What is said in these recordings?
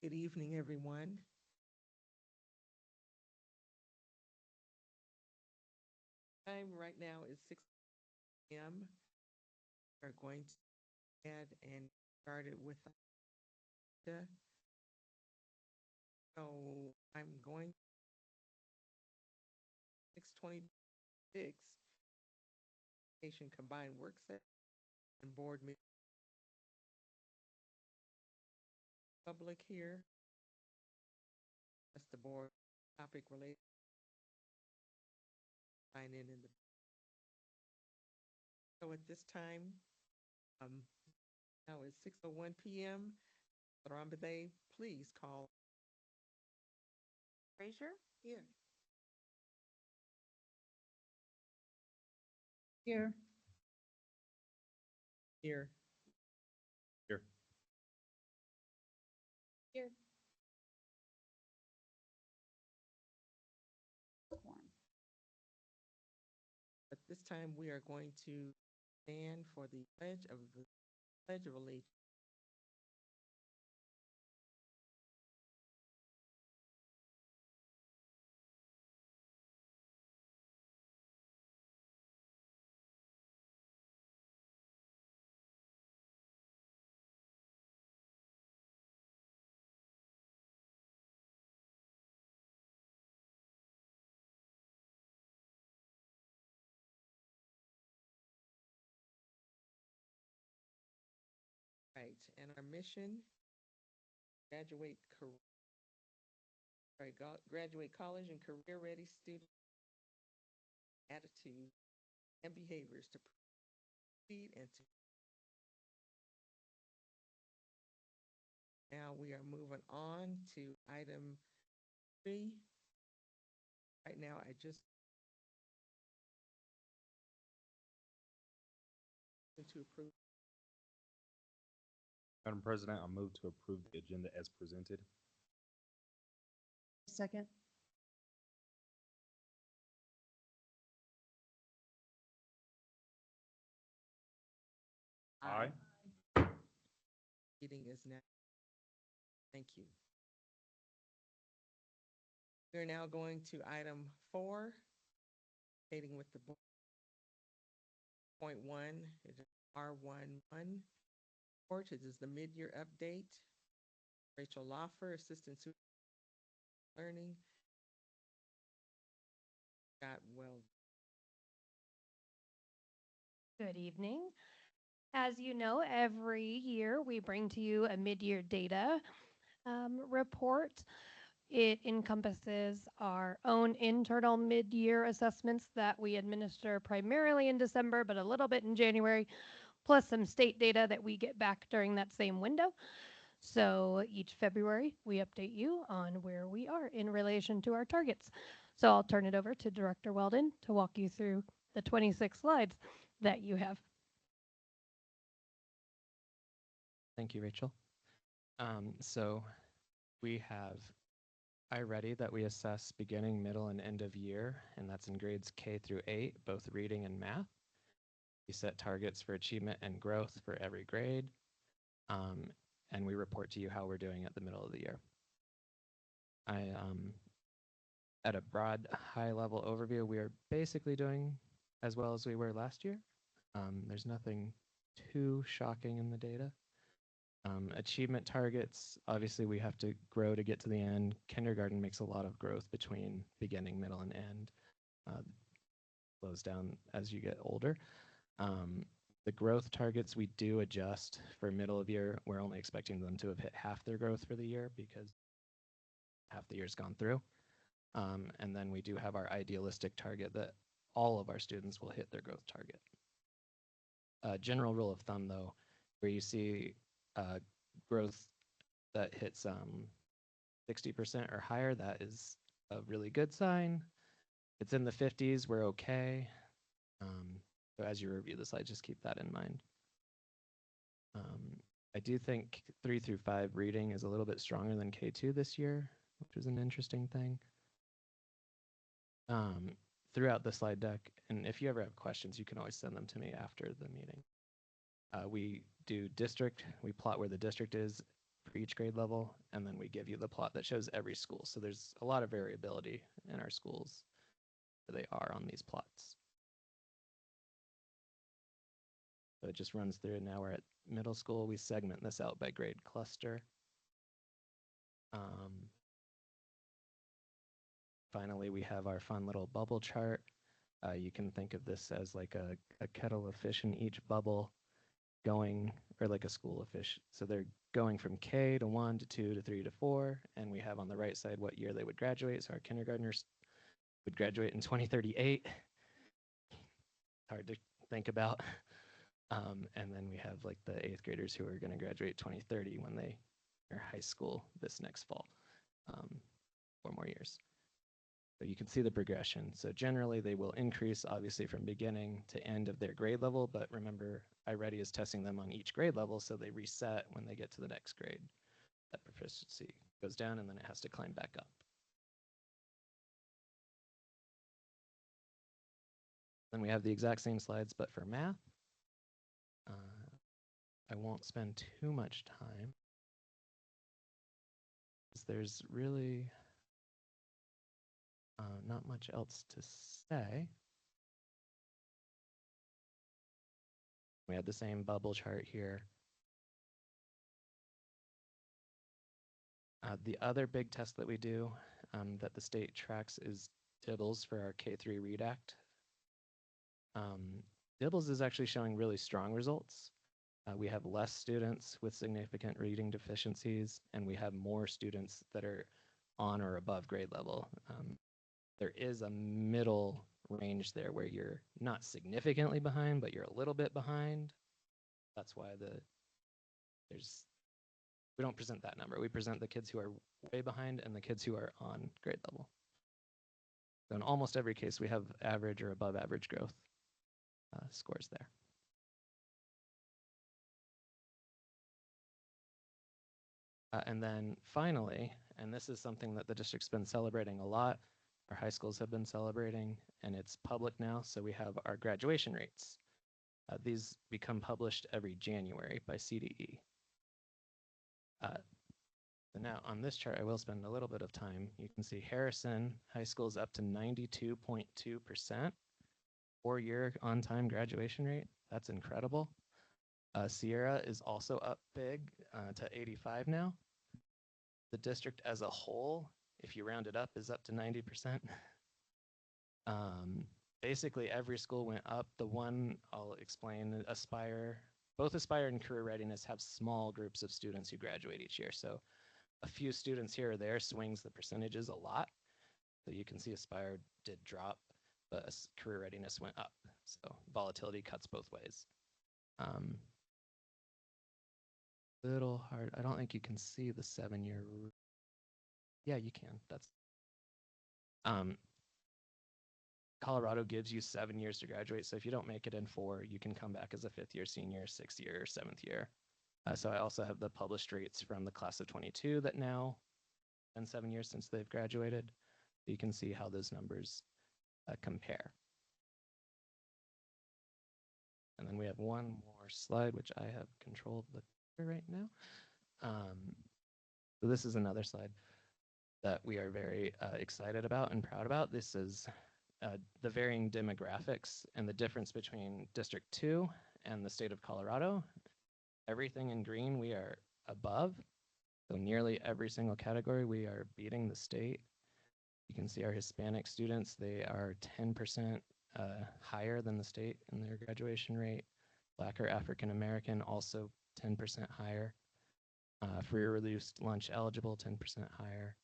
Good evening, everyone. Time right now is 6 p.m. We're going to add and start it with the so I'm going 626 Patient Combined Work Session and Board meeting public here. That's the board topic related. Sign in the so at this time, um, now it's 6:01 p.m. Rambaday, please call. Frazier, Here. here. Here. Here. Here. At this time, we are going to stand for the Pledge of Allegiance. Right, and our mission, graduate, graduate college and career-ready student attitude and behaviors to proceed and to. Now we are moving on to item 3. Right now, I just to approve. Madam President, I move to approve the agenda as presented. Second. Aye. Meeting is now. Thank you. We're now going to item 4, stating with the board. Point 1, it is R11. Report, it is the mid-year update. Rachel Loffer, Assistant Superintendent Learning. Scott Well. Good evening. As you know, every year we bring to you a mid-year data report. It encompasses our own internal mid-year assessments that we administer primarily in December, but a little bit in January, plus some state data that we get back during that same window. So each February, we update you on where we are in relation to our targets. So I'll turn it over to Director Weldon to walk you through the 26 slides that you have. Thank you, Rachel. So we have iReady that we assess beginning, middle, and end of year, and that's in grades K through 8, both reading and math. We set targets for achievement and growth for every grade, and we report to you how we're doing at the middle of the year. At a broad, high-level overview, we are basically doing as well as we were last year. There's nothing too shocking in the data. Achievement targets, obviously we have to grow to get to the end. Kindergarten makes a lot of growth between beginning, middle, and end. Slows down as you get older. The growth targets we do adjust for middle of year. We're only expecting them to have hit half their growth for the year because half the year's gone through. And then we do have our idealistic target that all of our students will hit their growth target. General rule of thumb though, where you see growth that hits 60% or higher, that is a really good sign. If it's in the 50s, we're okay. So as you review the slide, just keep that in mind. I do think 3 through 5 reading is a little bit stronger than K2 this year, which is an interesting thing. Throughout the slide deck, and if you ever have questions, you can always send them to me after the meeting. We do district, we plot where the district is for each grade level, and then we give you the plot that shows every school. So there's a lot of variability in our schools where they are on these plots. So it just runs through. Now we're at middle school. We segment this out by grade cluster. Finally, we have our fun little bubble chart. You can think of this as like a kettle of fish in each bubble going, or like a school of fish. So they're going from K to 1 to 2 to 3 to 4. And we have on the right side what year they would graduate. So our kindergartners would graduate in 2038. Hard to think about. And then we have like the 8th graders who are going to graduate 2030 when they are high school this next fall, 4 more years. So you can see the progression. So generally they will increase obviously from beginning to end of their grade level, but remember iReady is testing them on each grade level, so they reset when they get to the next grade. That proficiency goes down and then it has to climb back up. Then we have the exact same slides, but for math. I won't spend too much time, because there's really not much else to say. We had the same bubble chart here. The other big test that we do that the state tracks is DIBELS for our K3 READ Act. DIBELS is actually showing really strong results. We have less students with significant reading deficiencies, and we have more students that are on or above grade level. There is a middle range there where you're not significantly behind, but you're a little bit behind. That's why we don't present that number. We present the kids who are way behind and the kids who are on grade level. So in almost every case, we have average or above average growth scores there. And then finally, and this is something that the district's been celebrating a lot, our high schools have been celebrating, and it's public now, so we have our graduation rates. These become published every January by CDE. So now on this chart, I will spend a little bit of time. You can see Harrison High School is up to 92.2%, 4-year on-time graduation rate. That's incredible. Sierra is also up big to 85 now. The district as a whole, if you round it up, is up to 90%. Basically, every school went up. The one I'll explain, Aspire, both Aspire and Career Readiness have small groups of students who graduate each year. So a few students here or there swings the percentages a lot. So you can see Aspire did drop, but Career Readiness went up. So volatility cuts both ways. Little hard. I don't think you can see the 7-year. Yeah, you can. That's Colorado gives you 7 years to graduate. So if you don't make it in 4, you can come back as a 5th-year senior, 6th year, 7th year. So I also have the published rates from the class of 22 that now been 7 years since they've graduated. So you can see how those numbers compare. And then we have one more slide, which I have control of the right now. So this is another slide that we are very excited about and proud about. This is the varying demographics and the difference between District 2 and the state of Colorado. Everything in green we are above. So nearly every single category we are beating the state. You can see our Hispanic students, they are 10% higher than the state in their graduation rate. Black or African American also 10% higher. Free or reduced lunch eligible, 10% higher.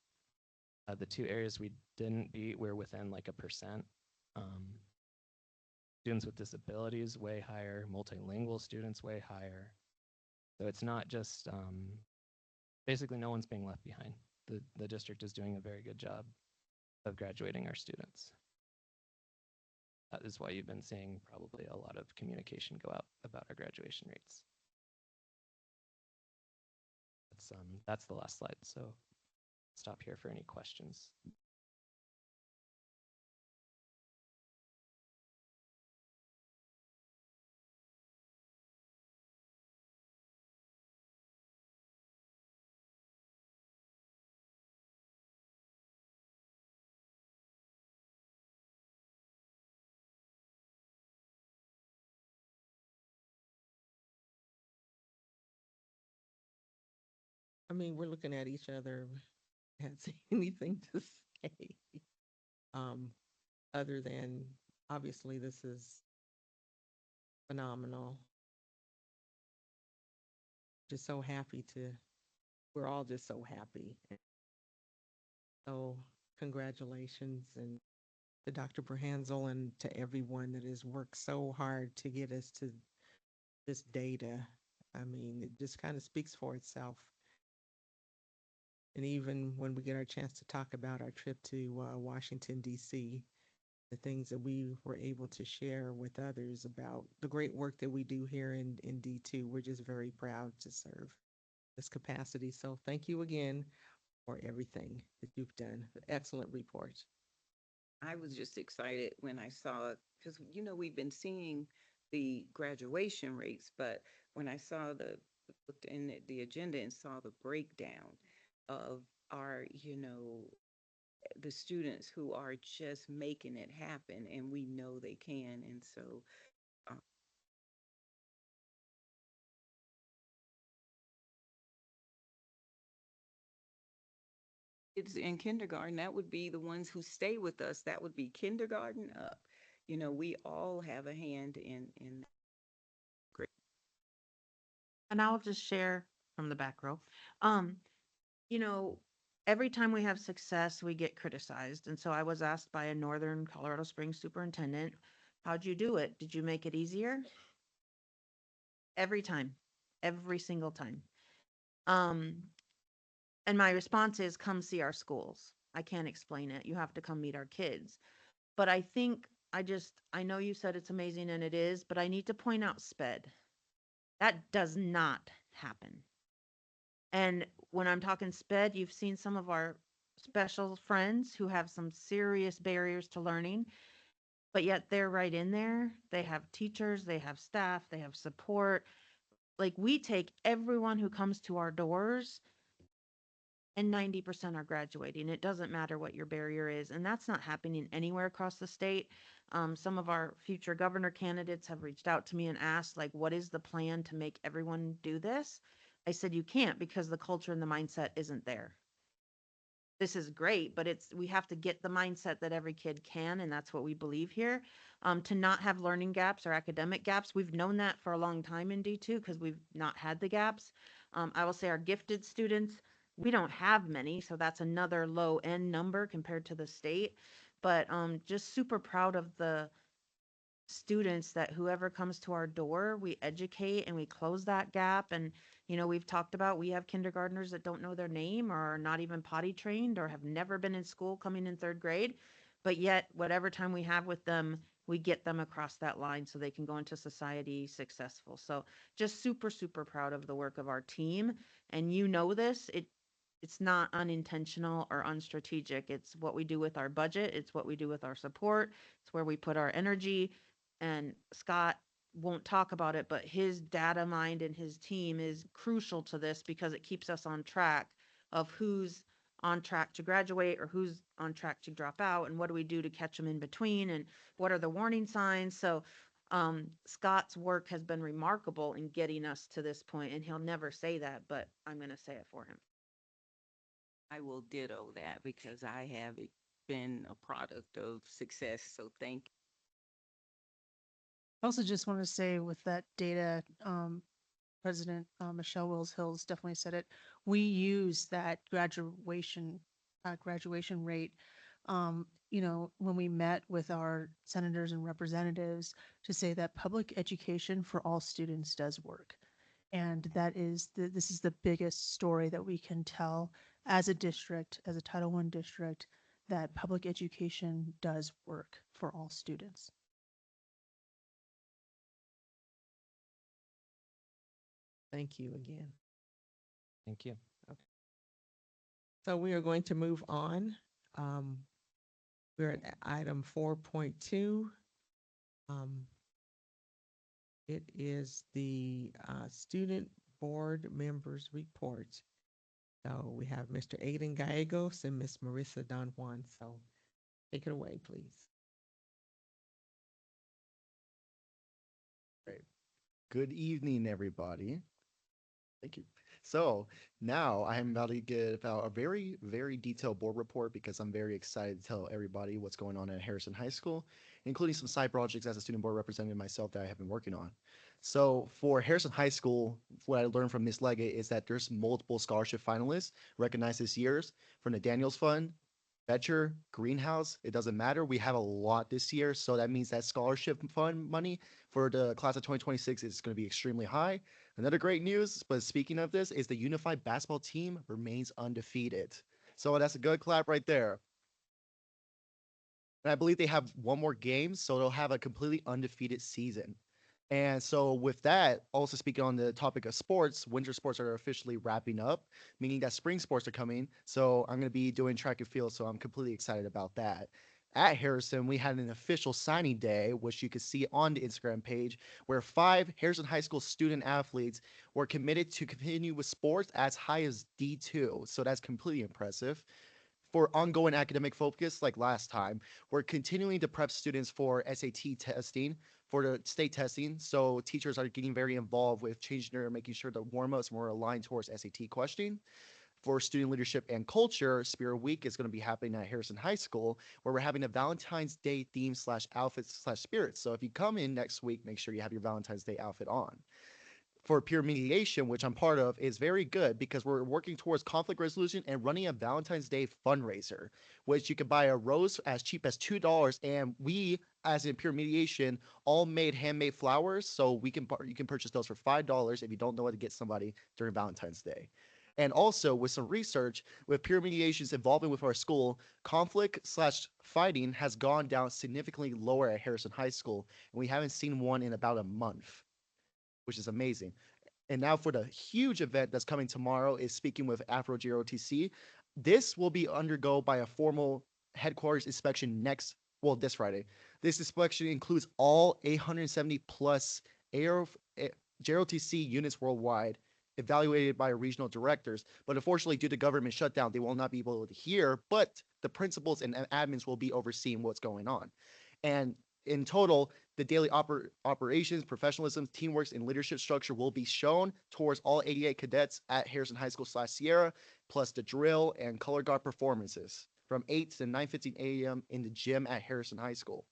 The two areas we didn't beat were within like 1%. Students with disabilities way higher, multilingual students way higher. So it's not just, basically no one's being left behind. The district is doing a very good job of graduating our students. That is why you've been seeing probably a lot of communication go out about our graduation rates. That's the last slide, so stop here for any questions. I mean, we're looking at each other, has anything to say, um, other than, obviously, this is phenomenal. Just so happy to, we're all just so happy. So congratulations and to Dr. Berhansel and to everyone that has worked so hard to get us to this data. I mean, it just kind of speaks for itself. And even when we get our chance to talk about our trip to Washington, D.C., the things that we were able to share with others about the great work that we do here in D2, we're just very proud to serve this capacity. So thank you again for everything that you've done. Excellent report. I was just excited when I saw, because, we've been seeing the graduation rates, but when I saw looked in at the agenda and saw the breakdown of our, the students who are just making it happen, and we know they can. And so it's in kindergarten, that would be the ones who stay with us. That would be kindergarten up. We all have a hand in great. And I'll just share from the back row. Um, you know, every time we have success, we get criticized. And so I was asked by a Northern Colorado Springs superintendent, how'd you do it? Did you make it easier? Every time, every single time. And my response is come see our schools. I can't explain it. You have to come meet our kids. But I think I know you said it's amazing and it is, but I need to point out SPED. That does not happen. And when I'm talking SPED, you've seen some of our special friends who have some serious barriers to learning, but yet they're right in there. They have teachers, they have staff, they have support. Like we take everyone who comes to our doors and 90% are graduating. It doesn't matter what your barrier is. And that's not happening anywhere across the state. Some of our future governor candidates have reached out to me and asked, like, what is the plan to make everyone do this? I said, you can't because the culture and the mindset isn't there. This is great, but we have to get the mindset that every kid can, and that's what we believe here. To not have learning gaps or academic gaps, we've known that for a long time in D2 because we've not had the gaps. I will say our gifted students, we don't have many, so that's another low end number compared to the state. But just super proud of the students that whoever comes to our door, we educate and we close that gap. And, we've talked about, we have kindergartners that don't know their name or are not even potty trained or have never been in school coming in third grade. But yet, whatever time we have with them, we get them across that line so they can go into society successful. So just super, super proud of the work of our team. And this, it's not unintentional or unstrategic. It's what we do with our budget. It's what we do with our support. It's where we put our energy. And Scott won't talk about it, but his data mind and his team is crucial to this because it keeps us on track of who's on track to graduate or who's on track to drop out and what do we do to catch them in between and what are the warning signs. So Scott's work has been remarkable in getting us to this point, and he'll never say that, but I'm going to say it for him. I will ditto that because I have been a product of success. So thank you. I also just want to say with that data, President Michelle Wills Hills definitely said it. We use that graduation rate, when we met with our senators and representatives to say that public education for all students does work. And this is the biggest story that we can tell as a district, as a Title I district, that public education does work for all students. Thank you again. Thank you. So we are going to move on. We're at item 4.2. It is the student board members report. So we have Mr. Aiden Gallegos and Miss Marissa Don Juan. So take it away, please. Great. Good evening, everybody. Thank you. So now I am about to give out a very, very detailed board report because I'm very excited to tell everybody what's going on at Harrison High School, including some side projects as a student board representative myself that I have been working on. So for Harrison High School, what I learned from Miss Leggett is that there's multiple scholarship finalists recognized this year's from the Daniels Fund, Betcher, Greenhouse. It doesn't matter. We have a lot this year, so that means that scholarship fund money for the class of 2026 is going to be extremely high. Another great news, but speaking of this, is the unified basketball team remains undefeated. So that's a good clap right there. And I believe they have one more game, so they'll have a completely undefeated season. And so with that, also speaking on the topic of sports, winter sports are officially wrapping up, meaning that spring sports are coming. So I'm going to be doing track and field, so I'm completely excited about that. At Harrison, we had an official signing day, which you can see on the Instagram page, where 5 Harrison High School student athletes were committed to continue with sports as high as D2. So that's completely impressive. For ongoing academic focus, like last time, we're continuing to prep students for SAT testing, for the state testing. So teachers are getting very involved with changing their, making sure the warm-ups more aligned towards SAT questioning. For student leadership and culture, Spirit Week is going to be happening at Harrison High School, where we're having a Valentine's Day theme / outfits / spirits. So if you come in next week, make sure you have your Valentine's Day outfit on. For peer mediation, which I'm part of, is very good because we're working towards conflict resolution and running a Valentine's Day fundraiser, which you can buy a rose as cheap as $2. And we, as in peer mediation, all made handmade flowers. So you can purchase those for $5 if you don't know what to get somebody during Valentine's Day. And also with some research, with peer mediations involving with our school, conflict / fighting has gone down significantly lower at Harrison High School. And we haven't seen one in about a month, which is amazing. And now for the huge event that's coming tomorrow is speaking with Afro GROTC. This will be undergo by a formal headquarters inspection this Friday. This inspection includes all 870 plus GROTC units worldwide, evaluated by regional directors. But unfortunately, due to government shutdown, they will not be able to hear, but the principals and admins will be overseeing what's going on. And in total, the daily operations, professionalism, teamwork, and leadership structure will be shown towards all 88 cadets at Harrison High School / Sierra, plus the drill and color guard performances from 8 to 9:15 a.m. in the gym at Harrison High School.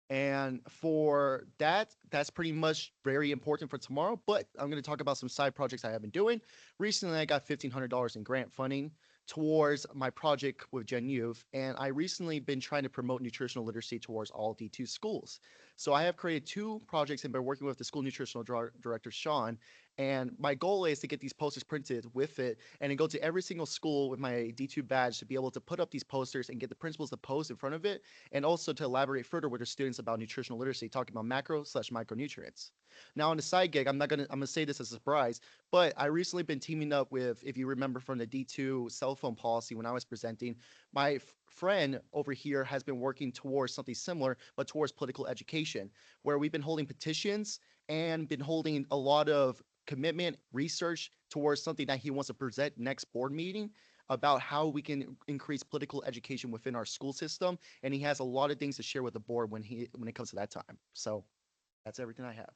And for that, that's pretty much very important for tomorrow, but I'm going to talk about some side projects I have been doing. Recently, I got $1,500 in grant funding towards my project with Gen Youth, and I recently been trying to promote nutritional literacy towards all D2 schools. So I have created 2 projects and been working with the school nutritional director, Sean, and my goal is to get these posters printed with it and then go to every single school with my D2 badge to be able to put up these posters and get the principals to post in front of it, and also to elaborate further with their students about nutritional literacy, talking about macro / micronutrients. Now on the side gig, I'm gonna say this as a surprise, but I recently been teaming up with, if you remember from the D2 cell phone policy when I was presenting, my friend over here has been working towards something similar, but towards political education, where we've been holding petitions and been holding a lot of commitment research towards something that he wants to present next board meeting about how we can increase political education within our school system. And he has a lot of things to share with the board when it comes to that time. So that's everything I have.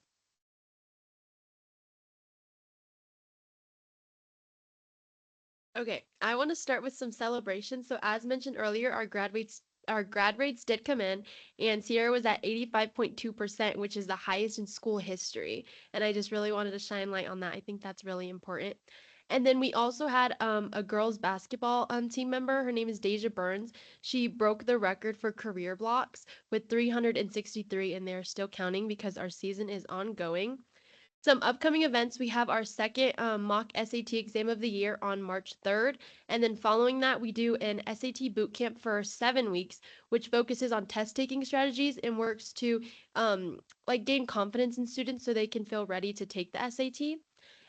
Okay, I want to start with some celebrations. So as mentioned earlier, our grad rates did come in, and Sierra was at 85.2%, which is the highest in school history. And I just really wanted to shine light on that. I think that's really important. And then we also had a girls basketball team member. Her name is Deja Burns. She broke the record for career blocks with 363, and they're still counting because our season is ongoing. Some upcoming events, we have our second mock SAT exam of the year on March 3rd. And then following that, we do an SAT boot camp for 7 weeks, which focuses on test taking strategies and works to gain confidence in students so they can feel ready to take the SAT.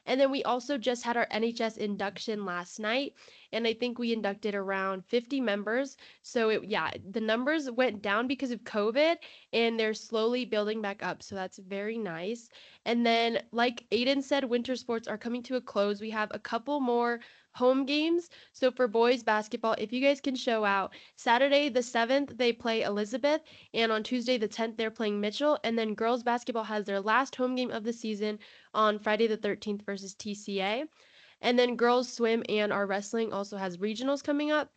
And then we also just had our NHS induction last night, and I think we inducted around 50 members. So the numbers went down because of COVID, and they're slowly building back up. So that's very nice. And then, like Aiden said, winter sports are coming to a close. We have a couple more home games. So for boys basketball, if you guys can show out, Saturday the 7th, they play Elizabeth, and on Tuesday the 10th, they're playing Mitchell. And then girls basketball has their last home game of the season on Friday the 13th versus TCA. And then girls swim and our wrestling also has regionals coming up.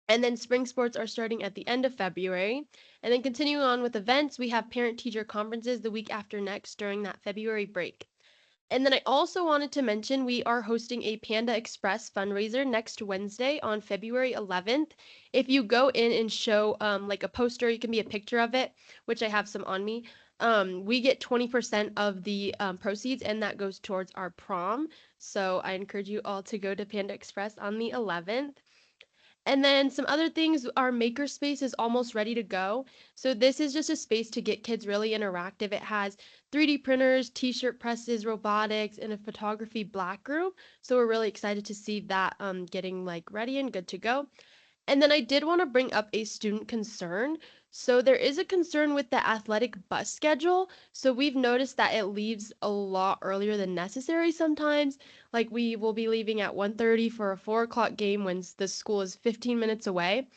And then spring sports are starting at the end of February. And then continuing on with events, we have parent teacher conferences the week after next during that February break. And then I also wanted to mention we are hosting a Panda Express fundraiser next Wednesday on February 11th. If you go in and show like a poster, you can be a picture of it, which I have some on me. We get 20% of the proceeds, and that goes towards our prom. So I encourage you all to go to Panda Express on the 11th. And then some other things, our makerspace is almost ready to go. So this is just a space to get kids really interactive. It has 3D printers, t-shirt presses, robotics, and a photography black room. So we're really excited to see that getting like ready and good to go. And then I did want to bring up a student concern. So there is a concern with the athletic bus schedule. So we've noticed that it leaves a lot earlier than necessary sometimes. Like we will be leaving at 1:30 for a 4 o'clock game when the school is 15 minutes away.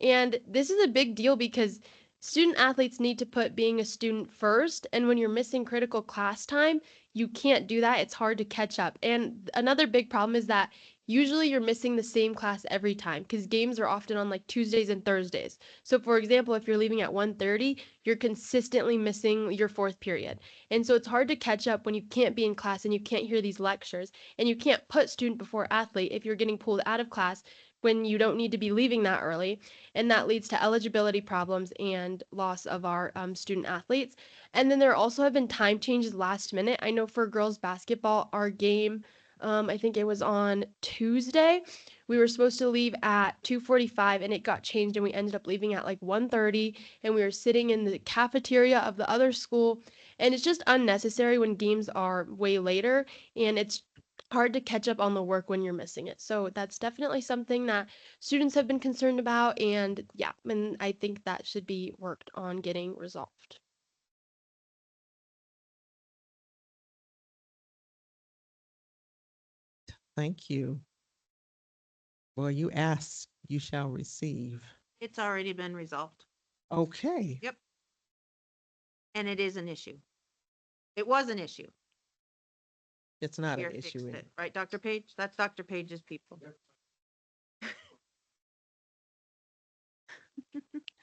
And this is a big deal because student athletes need to put being a student first. And when you're missing critical class time, you can't do that. It's hard to catch up. And another big problem is that usually you're missing the same class every time because games are often on like Tuesdays and Thursdays. So for example, if you're leaving at 1:30, you're consistently missing your fourth period. And so it's hard to catch up when you can't be in class and you can't hear these lectures and you can't put student before athlete if you're getting pulled out of class when you don't need to be leaving that early. And that leads to eligibility problems and loss of our student athletes. And then there also have been time changes last minute. I know for girls basketball, our game I think it was on Tuesday. We were supposed to leave at 2:45 and it got changed and we ended up leaving at like 1:30 and we were sitting in the cafeteria of the other school and it's just unnecessary when games are way later and it's hard to catch up on the work when you're missing it. So that's definitely something that students have been concerned about and yeah, and I think that should be worked on getting resolved. Thank you. Well, you asked, you shall receive. It's already been resolved. Okay. Yep. And it is an issue. It was an issue. It's not Pierre an fixed issue. it. Right, Dr. Page? That's Dr. Page's people.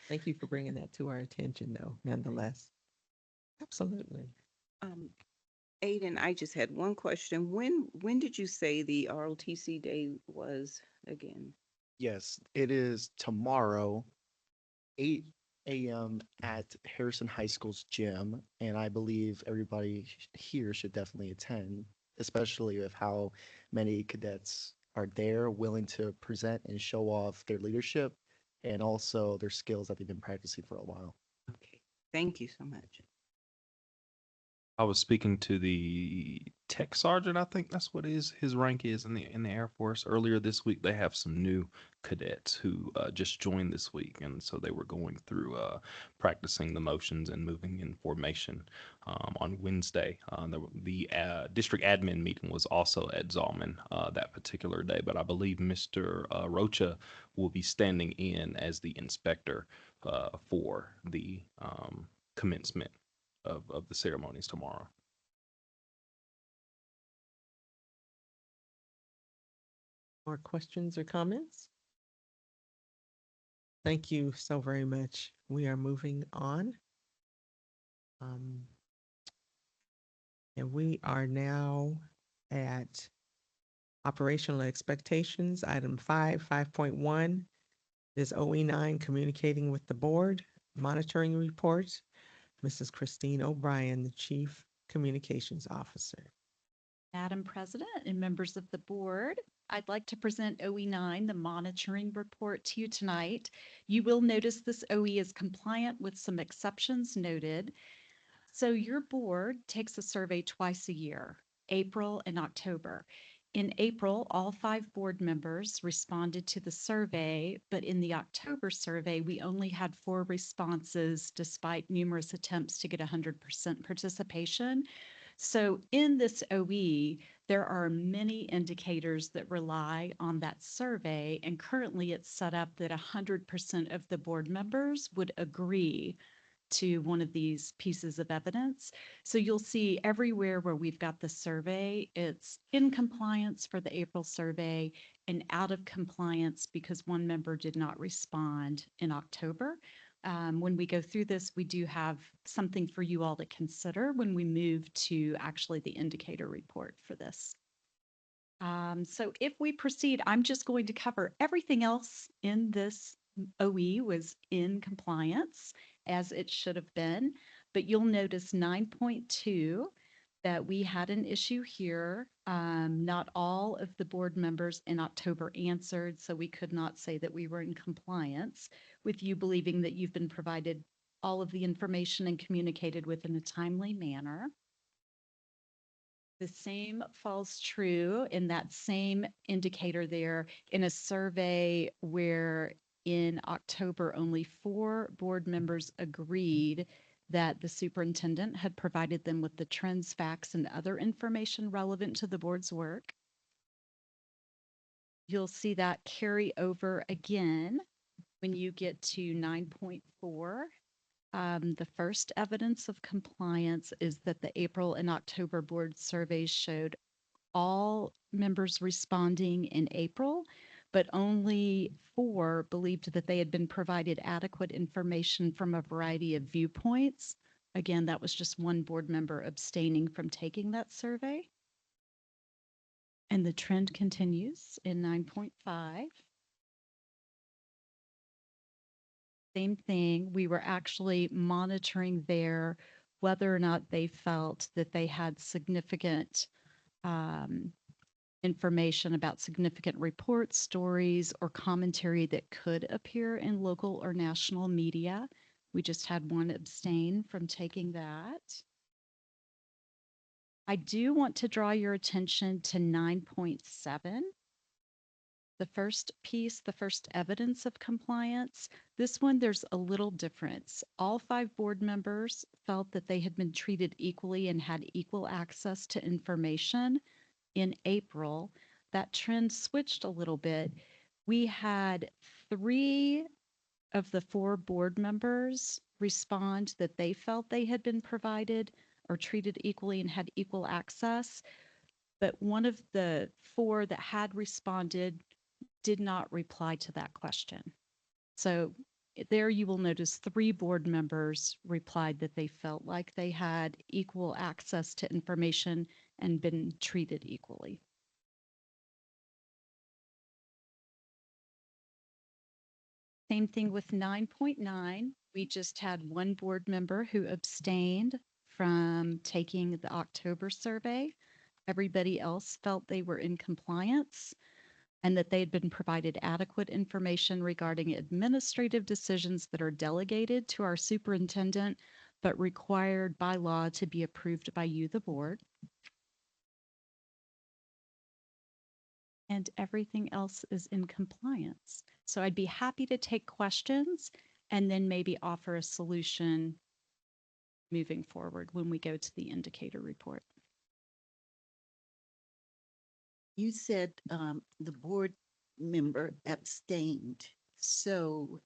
Thank you for bringing that to our attention, though, nonetheless. Absolutely. Aiden, I just had one question. When did you say the ROTC day was again? Yes, it is tomorrow, 8 a.m. at Harrison High School's gym, and I believe everybody here should definitely attend, especially with how many cadets are there willing to present and show off their leadership and also their skills that they've been practicing for a while. Okay, thank you so much. I was speaking to the tech sergeant, I think that's what his rank is in the Air Force. Earlier this week, they have some new cadets who just joined this week, and so they were going through practicing the motions and moving in formation on Wednesday. The district admin meeting was also at Zalman that particular day, but I believe Mr. Rocha will be standing in as the inspector for the commencement of the ceremonies tomorrow. More questions or comments? Thank you so very much. We are moving on. And we are now at operational expectations, item 5.1 is OE9 communicating with the board, monitoring reports. Mrs. Christine O'Brien, the Chief Communications Officer. Madam President and members of the board, I'd like to present OE9, the monitoring report, to you tonight. You will notice this OE is compliant with some exceptions noted. So your board takes a survey twice a year, April and October. In April, all 5 board members responded to the survey, but in the October survey, we only had 4 responses despite numerous attempts to get 100% participation. So in this OE, there are many indicators that rely on that survey, and currently it's set up that 100% of the board members would agree to one of these pieces of evidence. So you'll see everywhere where we've got the survey, it's in compliance for the April survey and out of compliance because one member did not respond in October. When we go through this, we do have something for you all to consider when we move to actually the indicator report for this. So if we proceed, I'm just going to cover everything else in this OE was in compliance as it should have been, but you'll notice 9.2 that we had an issue here. Not all of the board members in October answered, so we could not say that we were in compliance with you believing that you've been provided all of the information and communicated with in a timely manner. The same falls true in that same indicator there in a survey where in October, only 4 board members agreed that the superintendent had provided them with the trends, facts, and other information relevant to the board's work. You'll see that carry over again when you get to 9.4. The first evidence of compliance is that the April and October board surveys showed all members responding in April, but only 4 believed that they had been provided adequate information from a variety of viewpoints. Again, that was just one board member abstaining from taking that survey. And the trend continues in 9.5. Same thing, we were actually monitoring there whether or not they felt that they had significant information about significant reports, stories, or commentary that could appear in local or national media. We just had 1 abstain from taking that. I do want to draw your attention to 9.7. The first piece, the first evidence of compliance, this one, there's a little difference. All 5 board members felt that they had been treated equally and had equal access to information. In April, that trend switched a little bit. We had 3 of the 4 board members respond that they felt they had been provided or treated equally and had equal access. But one of the 4 that had responded did not reply to that question. So there you will notice 3 board members replied that they felt like they had equal access to information and been treated equally. Same thing with 9.9. We just had 1 board member who abstained from taking the October survey. Everybody else felt they were in compliance and that they had been provided adequate information regarding administrative decisions that are delegated to our superintendent, but required by law to be approved by you, the board. And everything else is in compliance. So I'd be happy to take questions and then maybe offer a solution moving forward when we go to the indicator report. You said the board member abstained. So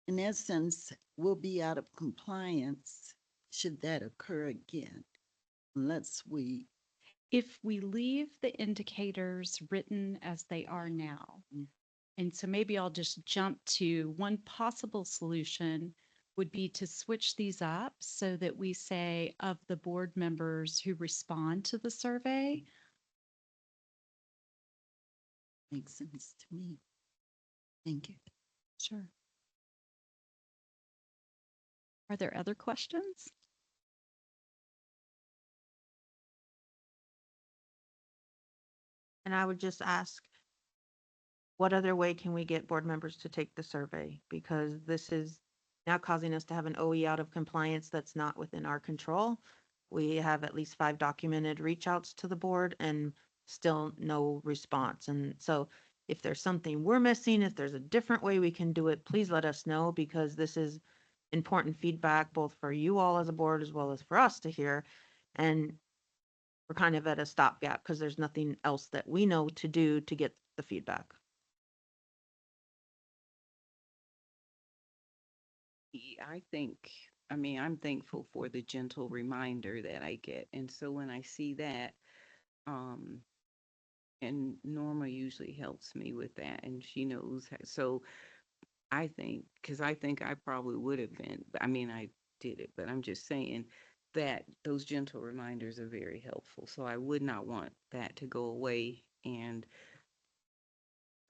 in essence, we'll be out of compliance should that occur again, unless we. If we leave the indicators written as they are now, and so maybe I'll just jump to one possible solution would be to switch these up so that we say of the board members who respond to the survey. Makes sense to me. Thank you. Sure. Are there other questions? And I would just ask, what other way can we get board members to take the survey? Because this is now causing us to have an OE out of compliance that's not within our control. We have at least 5 documented reach outs to the board and still no response. And so if there's something we're missing, if there's a different way we can do it, please let us know, because this is important feedback both for you all as a board as well as for us to hear. And we're kind of at a stopgap because there's nothing else that we know to do to get the feedback. I think, I mean, I'm thankful for the gentle reminder that I get. And so when I see that, and Norma usually helps me with that, and she knows. So I think, because I think I probably would have been, I mean, I did it, but I'm just saying that those gentle reminders are very helpful. So I would not want that to go away. And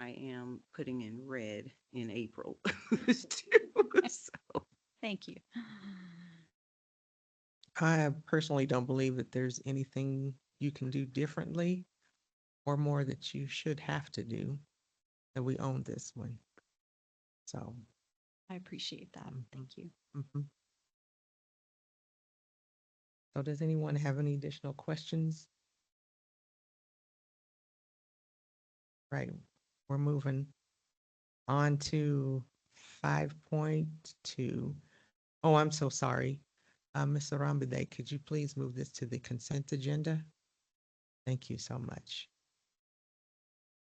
I am putting in red in April too. So. Thank you. I personally don't believe that there's anything you can do differently or more that you should have to do, that we own this one. So, I appreciate that. Thank you. mhm. So does anyone have any additional questions? Right, we're moving on to 5.2. Oh, I'm so sorry. Ms. Arambide, could you please move this to the consent agenda? Thank you so much.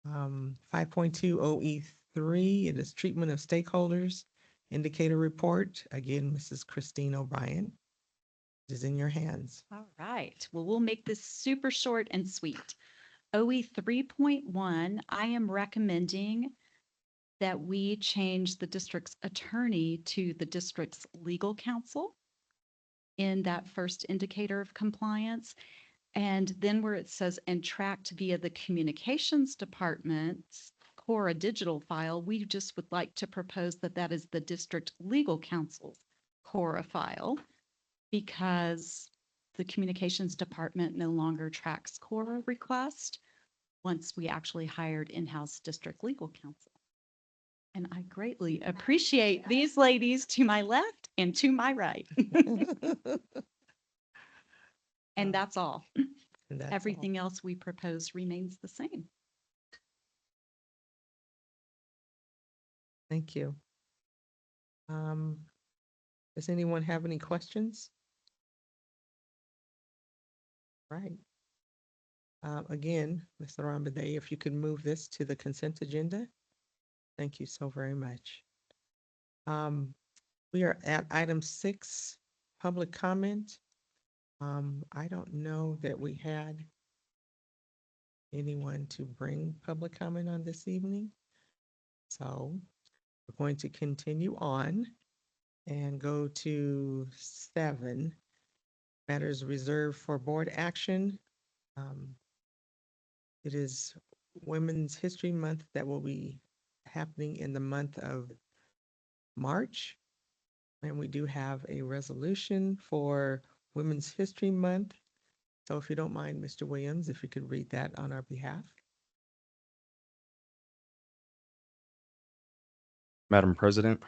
5.2 OE3, it is treatment of stakeholders, indicator report. Again, Mrs. Christine O'Brien. It is in your hands. All right. Well, we'll make this super short and sweet. OE 3.1, I am recommending that we change the district's attorney to the district's legal counsel in that first indicator of compliance. And then where it says and tracked via the communications department's Cora digital file, we just would like to propose that that is the district legal counsel's Cora file, because the communications department no longer tracks Cora request once we actually hired in-house district legal counsel. And I greatly appreciate these ladies to my left and to my right. And that's all. And that's all. Everything else we propose remains the same. Thank you. Does anyone have any questions? Right. Again, Mr. Arambide, if you could move this to the consent agenda. Thank you so very much. We are at item 6, public comment. I don't know that we had anyone to bring public comment on this evening. So we're going to continue on and go to 7, matters reserved for board action. It is Women's History Month that will be happening in the month of March. And we do have a resolution for Women's History Month. So if you don't mind, Mr. Williams, if you could read that on our behalf. Madam President,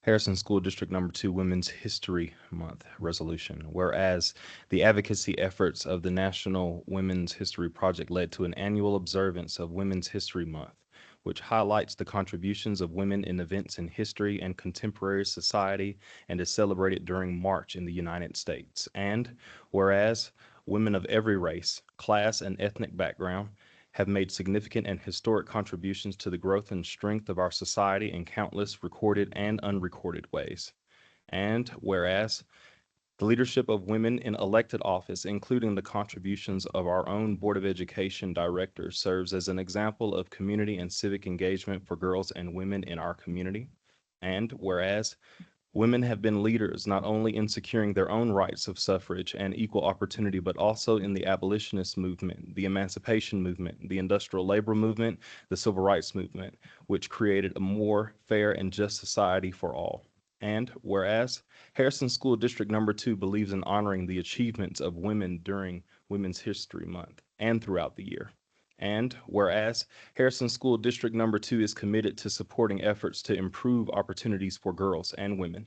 Harrison School District Number 2 Women's History Month Resolution. Whereas the advocacy efforts of the National Women's History Project led to an annual observance of Women's History Month, which highlights the contributions of women in events in history and contemporary society and is celebrated during March in the United States. And whereas women of every race, class, and ethnic background have made significant and historic contributions to the growth and strength of our society in countless recorded and unrecorded ways. And whereas the leadership of women in elected office, including the contributions of our own Board of Education director, serves as an example of community and civic engagement for girls and women in our community. And whereas women have been leaders not only in securing their own rights of suffrage and equal opportunity, but also in the abolitionist movement, the emancipation movement, the industrial labor movement, the civil rights movement, which created a more fair and just society for all. And whereas Harrison School District Number 2 believes in honoring the achievements of women during Women's History Month and throughout the year. And whereas Harrison School District Number 2 is committed to supporting efforts to improve opportunities for girls and women.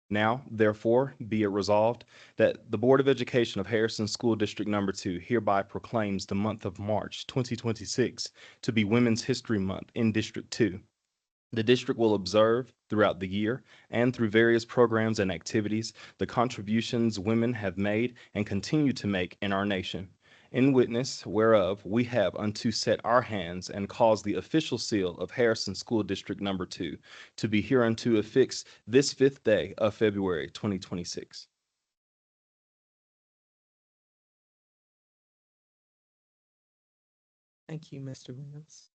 Now, therefore, be it resolved that the Board of Education of Harrison School District Number 2 hereby proclaims the month of March 2026 to be Women's History Month in District 2. The district will observe throughout the year and through various programs and activities the contributions women have made and continue to make in our nation. In witness whereof we have unto set our hands and caused the official seal of Harrison School District Number 2 to be hereunto affixed this 5th day of February 2026. Thank you, Mr. Williams.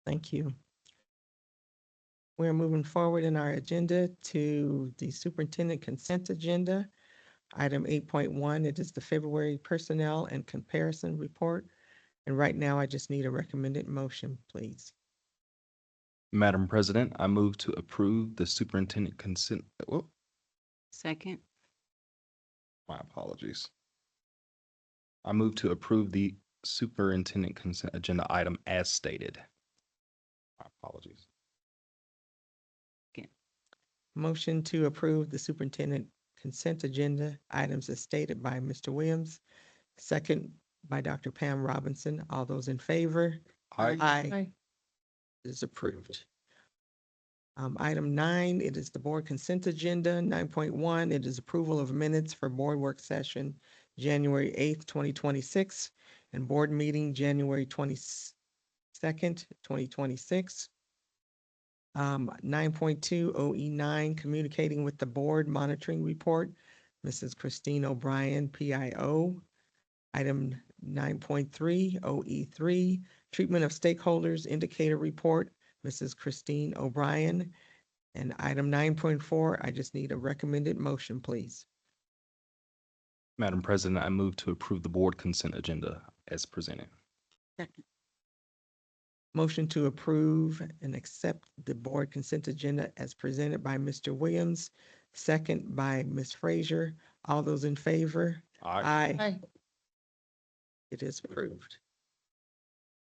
Thank you. We're moving forward in our agenda to the superintendent consent agenda. Item 8.1, it is the February personnel and comparison report. And right now, I just need a recommended motion, please. Madam President, I move to approve the superintendent consent. Oh, Second. my apologies. I move to approve the superintendent consent agenda item as stated. My apologies. Motion to approve the superintendent consent agenda items as stated by Mr. Williams, second by Dr. Pam Robinson. All those in favor? Aye. Aye. It is approved. Item 9, it is the board consent agenda. 9.1, it is approval of minutes for board work session January 8th, 2026, and board meeting January 22nd, 2026. 9.2 OE9, communicating with the board monitoring report, Mrs. Christine O'Brien, PIO. Item 9.3 OE3, treatment of stakeholders indicator report, Mrs. Christine O'Brien. And item 9.4, I just need a recommended motion, please. Madam President, I move to approve the board consent agenda as presented. Second. Motion to approve and accept the board consent agenda as presented by Mr. Williams, second by Ms. Frazier. All those in favor? Aye. It is approved.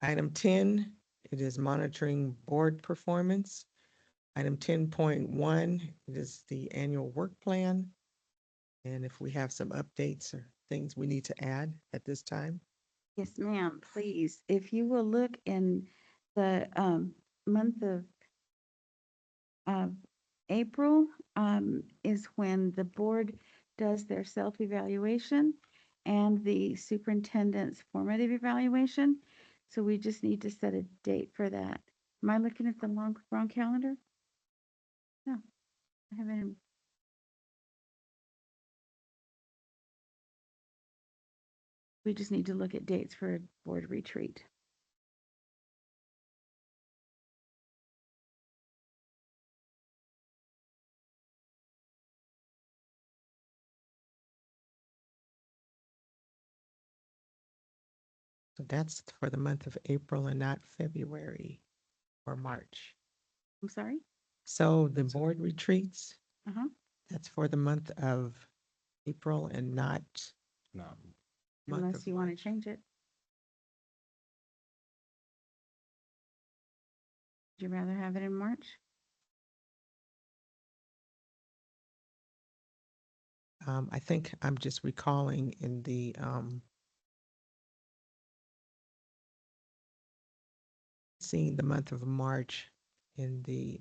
Item 10, it is monitoring board performance. Item 10.1, it is the annual work plan. And if we have some updates or things we need to add at this time. Yes, ma'am, please. If you will look in the month of April is when the board does their self-evaluation and the superintendent's formative evaluation. So we just need to set a date for that. Am I looking at the wrong calendar? No, I haven't. We just need to look at dates for a board retreat. So that's for the month of April and not February or March. I'm sorry? So the board retreats, Uh-huh. that's for the month of April and not No. month Unless of you want to March. change it. Would you rather have it in March? I think I'm just recalling in the seeing the month of March in the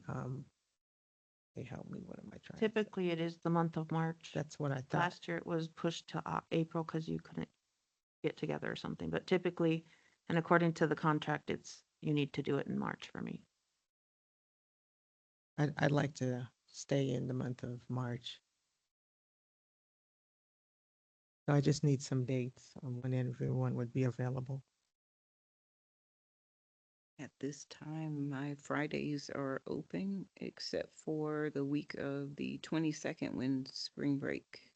They help me, what am I trying to say? Typically, it is the month of March. That's what I thought. Last year, it was pushed to April because you couldn't get together or something. But typically, and according to the contract, you need to do it in March for me. I'd like to stay in the month of March. So I just need some dates on when everyone would be available. At this time, my Fridays are open except for the week of the 22nd when spring break.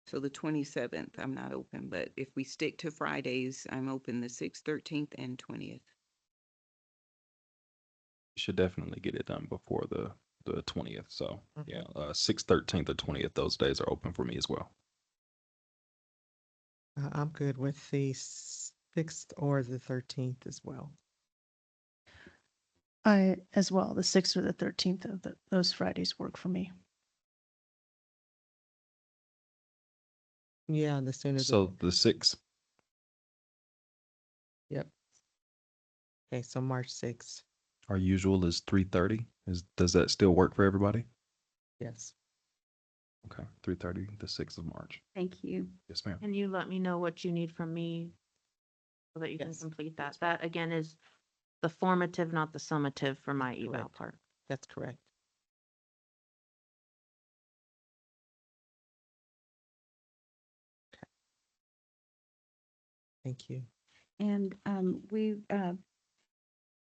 So the 27th, I'm not open, but if we stick to Fridays, I'm open the 6th, 13th, and 20th. You should definitely get it done before the 20th. So Mhm. yeah, 6th, 13th, or 20th, those days are open for me as well. I'm good with the 6th or the 13th as well. I, as well, the 6th or the 13th of those Fridays work for me. Yeah, the sooner the So better. the 6th, Yep. Okay, so March 6th. our usual is 3:30. Does that still work for everybody? Yes. Okay, 3:30, the 6th of March. Thank you. Yes, ma'am. Can you let me know what you need from me so that you can Yes. complete that? That again is the formative, not the summative for my eval Correct. part. That's correct. Okay. Thank you. And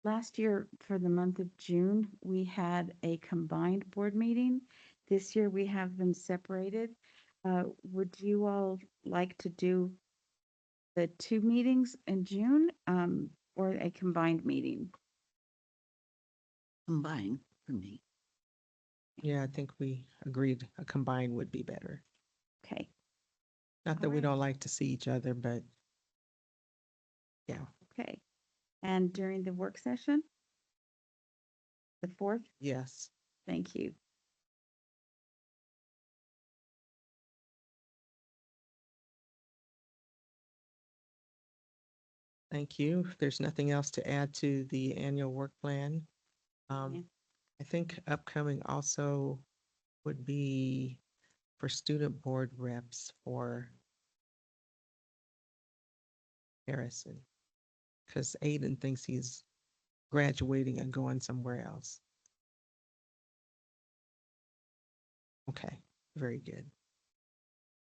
last year for the month of June, we had a combined board meeting. This year we have them separated. Would you all like to do the 2 meetings in June, or a combined meeting? Combine for me. Yeah, I think we agreed a combined would be better. Okay, Not that we Alright. don't like to see each other, but yeah, okay. And during the work session? The 4th? yes. Thank you. Thank you. If there's nothing else to add to the annual work plan. Yeah. I think upcoming also would be for student board reps for Harrison. Because Aiden thinks he's graduating and going somewhere else. Okay, very good.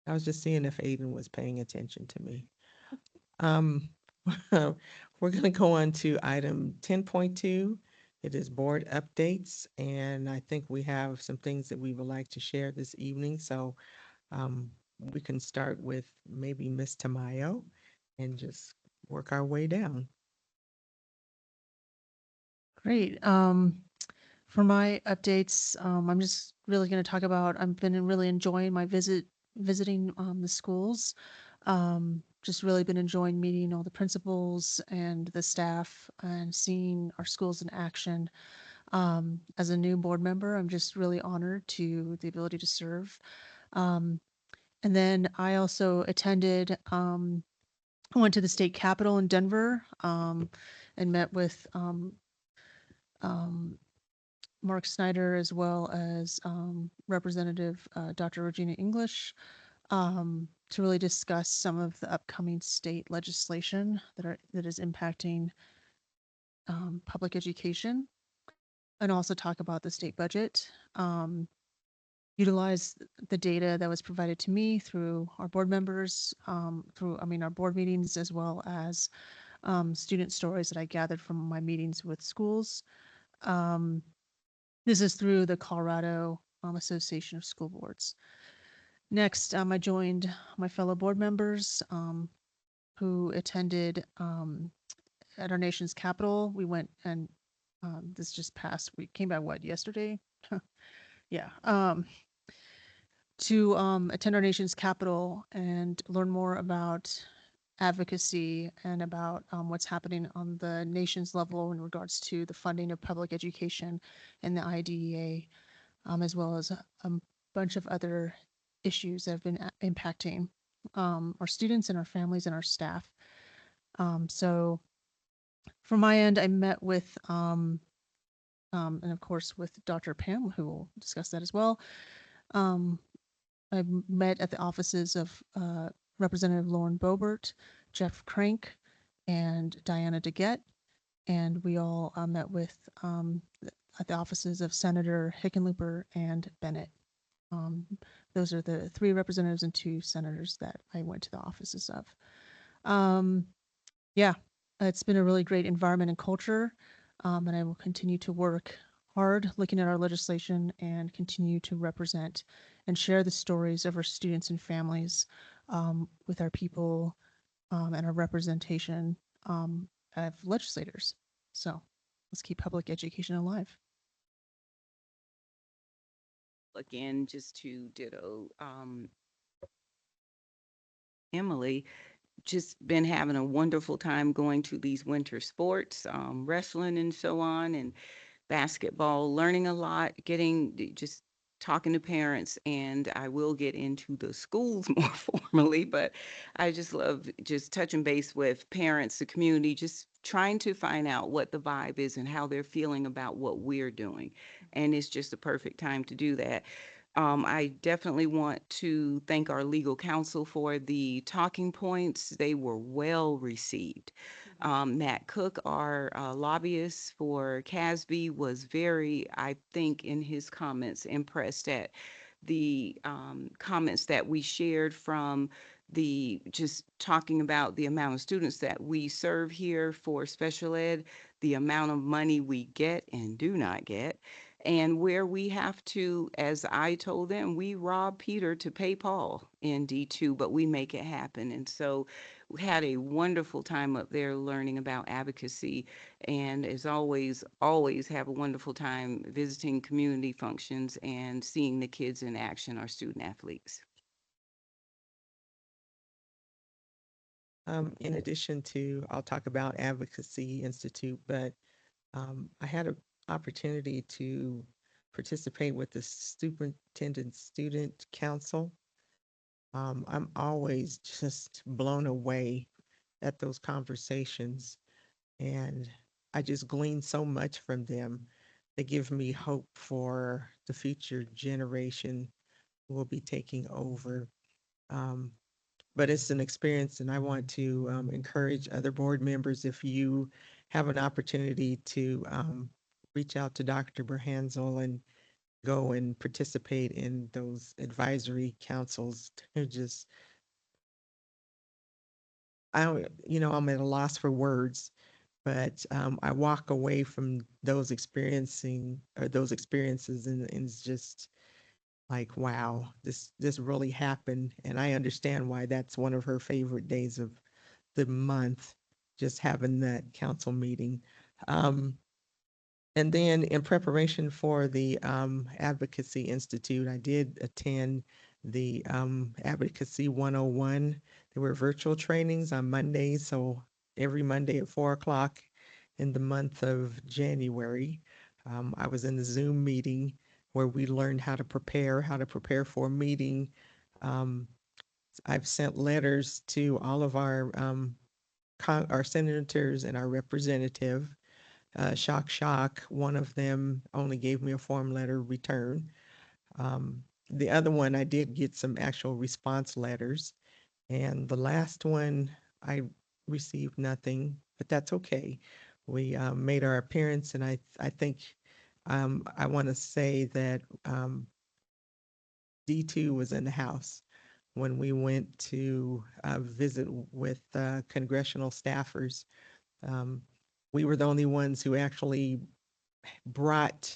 I was just seeing if Aiden was paying attention to me. We're gonna go on to item 10.2. It is board updates, and I think we have some things that we would like to share this evening. So we can start with maybe Ms. Tamayo and just work our way down. Great. For my updates, I'm just really going to talk about, I've been really enjoying my visiting the schools. Just really been enjoying meeting all the principals and the staff and seeing our schools in action. As a new board member, I'm just really honored to the ability to serve. And then I also attended, I went to the state capitol in Denver, and met with Mark Snyder, as well as Representative Dr. Regina English, to really discuss some of the upcoming state legislation that is impacting public education, and also talk about the state budget. Utilize the data that was provided to me through our board members, our board meetings, as well as student stories that I gathered from my meetings with schools. This is through the Colorado Association of School Boards. Next, I joined my fellow board members who attended at our nation's capital. We went and this just passed, we came back, yesterday? Yeah. To attend our nation's capital and learn more about advocacy and about what's happening on the nation's level in regards to the funding of public education and the IDEA, as well as a bunch of other issues that have been impacting our students and our families and our staff. So from my end, I met with and of course with Dr. Pam, who will discuss that as well. I met at the offices of Representative Lauren Boebert, Jeff Crank, and Diana DeGette, and we all met with at the offices of Senator Hickenlooper and Bennett. Those are the 3 representatives and 2 senators that I went to the offices of. Yeah, it's been a really great environment and culture, and I will continue to work hard looking at our legislation and continue to represent and share the stories of our students and families with our people and our representation of legislators. So let's keep public education alive. Again, just to ditto Emily, just been having a wonderful time going to these winter sports, wrestling and so on, and basketball, learning a lot, just talking to parents, and I will get into the schools more formally, but I just love just touching base with parents, the community, just trying to find out what the vibe is and how they're feeling about what we're doing. And it's just a perfect time to do that. I definitely want to thank our legal counsel for the talking points. They were well received. Matt Cook, our lobbyist for CASB, was very, I think, in his comments, impressed at the comments that we shared from the just talking about the amount of students that we serve here for special ed, the amount of money we get and do not get, and where we have to, as I told them, we rob Peter to pay Paul in D2, but we make it happen. And so we had a wonderful time up there learning about advocacy, and as always have a wonderful time visiting community functions and seeing the kids in action, our student athletes. In addition to, I'll talk about Advocacy Institute, but I had an opportunity to participate with the Superintendent Student Council. I'm always just blown away at those conversations, and I just glean so much from them. They give me hope for the future generation who will be taking over. But it's an experience, and I want to encourage other board members, if you have an opportunity to reach out to Dr. Berhansel and go and participate in those advisory councils. They're just, I don't, I'm at a loss for words, but I walk away from those experiences, and it's just like, wow, this really happened. And I understand why that's one of her favorite days of the month, just having that council meeting. And then in preparation for the Advocacy Institute, I did attend the Advocacy 101. There were virtual trainings on Mondays, so every Monday at 4 o'clock in the month of January. I was in the Zoom meeting where we learned how to prepare for a meeting. I've sent letters to all of our senators and our representative. Shock, one of them only gave me a form letter return. The other one, I did get some actual response letters. And the last one, I received nothing, but that's okay. We made our appearance, and I think I want to say that D2 was in the house when we went to visit with congressional staffers. We were the only ones who actually brought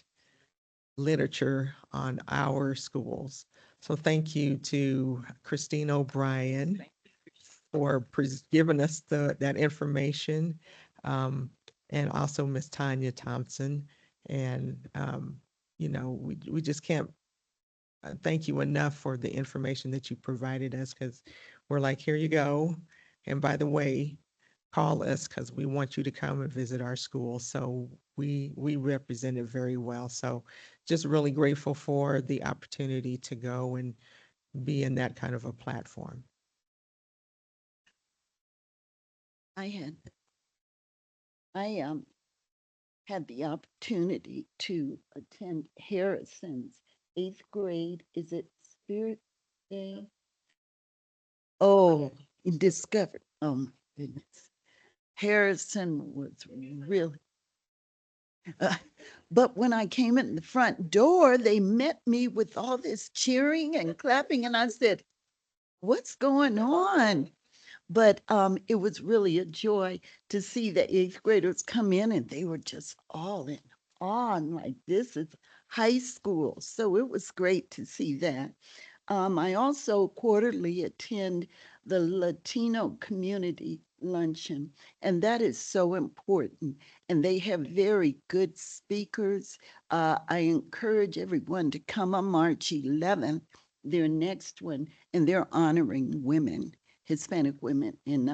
literature on our schools. So thank you to Christine O'Brien for giving us that information, and also Miss Tanya Thompson. And, we just can't thank you enough for the information that you provided us, because we're like, here you go. And by the way, call us because we want you to come and visit our school. So we represent it very well. So just really grateful for the opportunity to go and be in that kind of a platform. I had the opportunity to attend Harrison's 8th grade, is it Spirit Day? Oh, Discovered. Oh my goodness. Harrison was really, uh, but when I came in the front door, they met me with all this cheering and clapping, and I said, "What's going on?" But it was really a joy to see the 8th graders come in, and they were just all in awe, and like, this is high school. So it was great to see that. I also quarterly attend the Latino Community Luncheon, and that is so important. And they have very good speakers. I encourage everyone to come on March 11th, their next one, and they're honoring women, Hispanic women, and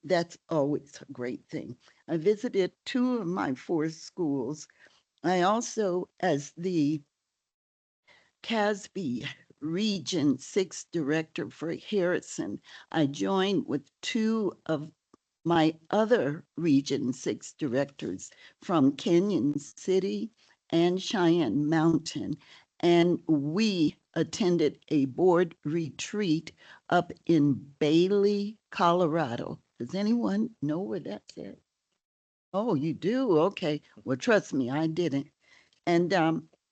that's always a great thing. I visited 2 of my 4 schools. I also, as the Casby Region 6 Director for Harrison, I joined with 2 of my other Region 6 directors from Canyon City and Cheyenne Mountain. And we attended a board retreat up in Bailey, Colorado. Does anyone know where that's at? Oh, you do? Okay. Well, trust me, I didn't. And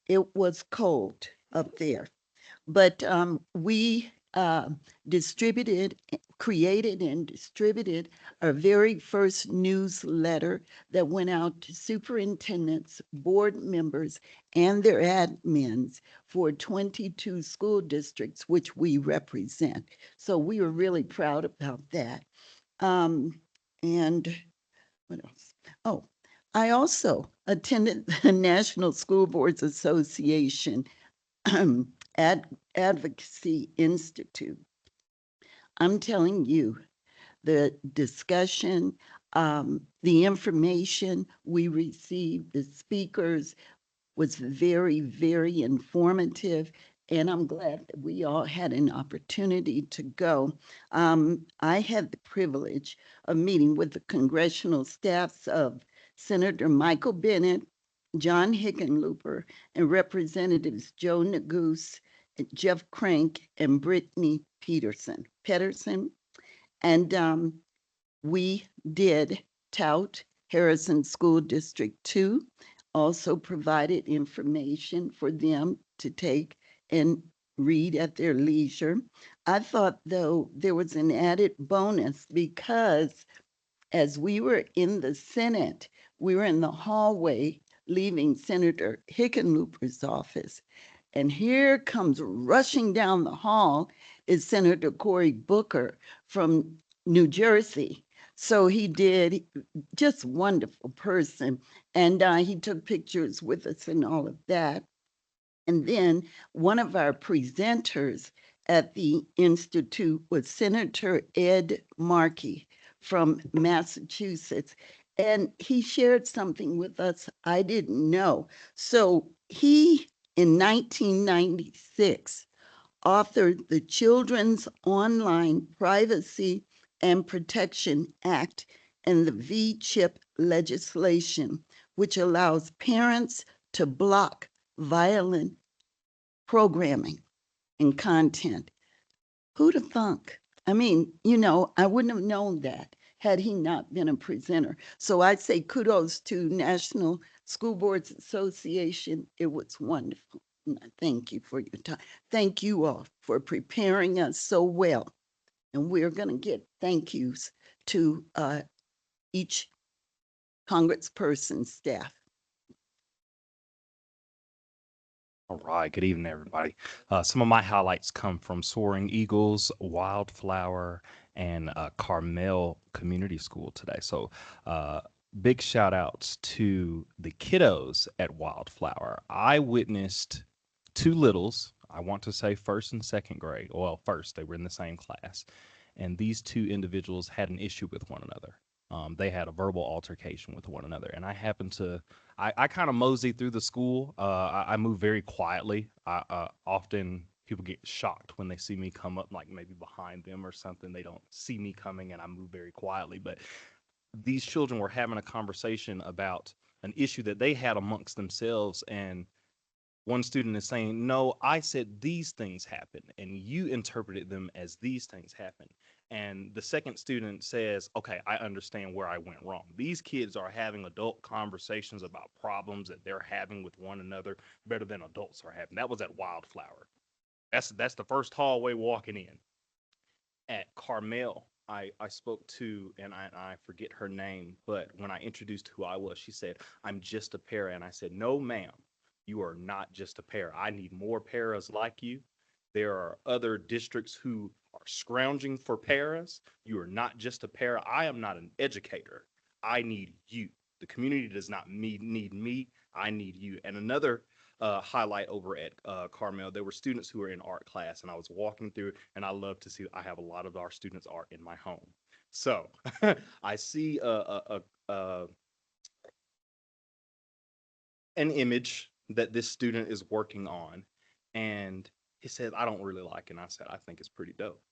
it was cold up there. But we created and distributed our very first newsletter that went out to superintendents, board members, and their admins for 22 school districts, which we represent. So we were really proud about that. And what else? Oh, I also attended the National School Boards Association Advocacy Institute. I'm telling you, the discussion, the information we received, the speakers was very, very informative. And I'm glad that we all had an opportunity to go. I had the privilege of meeting with the congressional staffs of Senator Michael Bennet, John Hickenlooper, and Representatives Joe Neguse, Jeff Crank, and Brittany Pedersen. And we did tout Harrison School District 2, also provided information for them to take and read at their leisure. I thought, though, there was an added bonus because as we were in the Senate, we were in the hallway leaving Senator Hickenlooper's office. And here comes rushing down the hall is Senator Cory Booker from New Jersey. So he did, just wonderful person. And he took pictures with us and all of that. And then one of our presenters at the Institute was Senator Ed Markey from Massachusetts. And he shared something with us I didn't know. So he, in 1996, authored the Children's Online Privacy and Protection Act and the V-CHIP legislation, which allows parents to block violent programming and content. Who'd have thunk? I mean, I wouldn't have known that had he not been a presenter. So I'd say kudos to National School Boards Association. It was wonderful. And I thank you for your time. Thank you all for preparing us so well. And we're going to get thank yous to each congressperson's staff. All right. Good evening, everybody. Some of my highlights come from Soaring Eagles, Wildflower, and Carmel Community School today. So big shout outs to the kiddos at Wildflower. I witnessed 2 littles, I want to say 1st and 2nd grade. Well, first, they were in the same class. And these 2 individuals had an issue with one another. They had a verbal altercation with one another. And I happened to, I kind of mosey through the school. I move very quietly. Often people get shocked when they see me come up, like maybe behind them or something. They don't see me coming and I move very quietly. But these children were having a conversation about an issue that they had amongst themselves, and one student is saying, no, I said these things happen and you interpreted them as these things happen. And the second student says, okay, I understand where I went wrong. These kids are having adult conversations about problems that they're having with one another better than adults are having. That was at Wildflower. That's the first hallway walking in. At Carmel, I spoke to, and I forget her name, but when I introduced who I was, she said, I'm just a para. And I said, no, ma'am, you are not just a para. I need more paras like you. There are other districts who are scrounging for paras. You are not just a para. I am not an educator. I need you. The community does not need me. I need you. And another highlight over at Carmel, there were students who were in art class, and I was walking through, and I love to see, I have a lot of our students' art in my home. So I see an image that this student is working on, and he said, I don't really like it. And I said, I think it's pretty dope.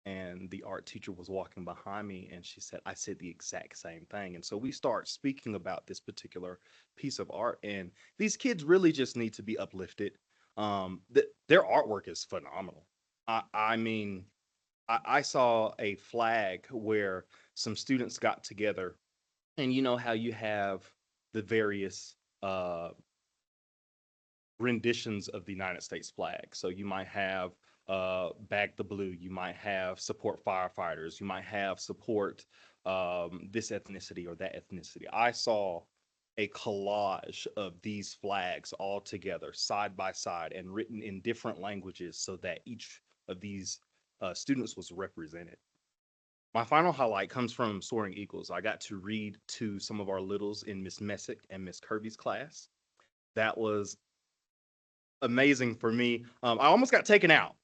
And the art teacher was walking behind me, and she said, I said the exact same thing. And so we start speaking about this particular piece of art, and these kids really just need to be uplifted. Their artwork is phenomenal. I mean, I saw a flag where some students got together, and you know how you have the various renditions of the United States flag. So you might have Bag the Blue, you might have support firefighters, you might have support this ethnicity or that ethnicity. I saw a collage of these flags all together, side by side, and written in different languages so that each of these students was represented. My final highlight comes from Soaring Eagles. I got to read to some of our littles in Miss Messick and Miss Kirby's class. That was amazing for me. I almost got taken out.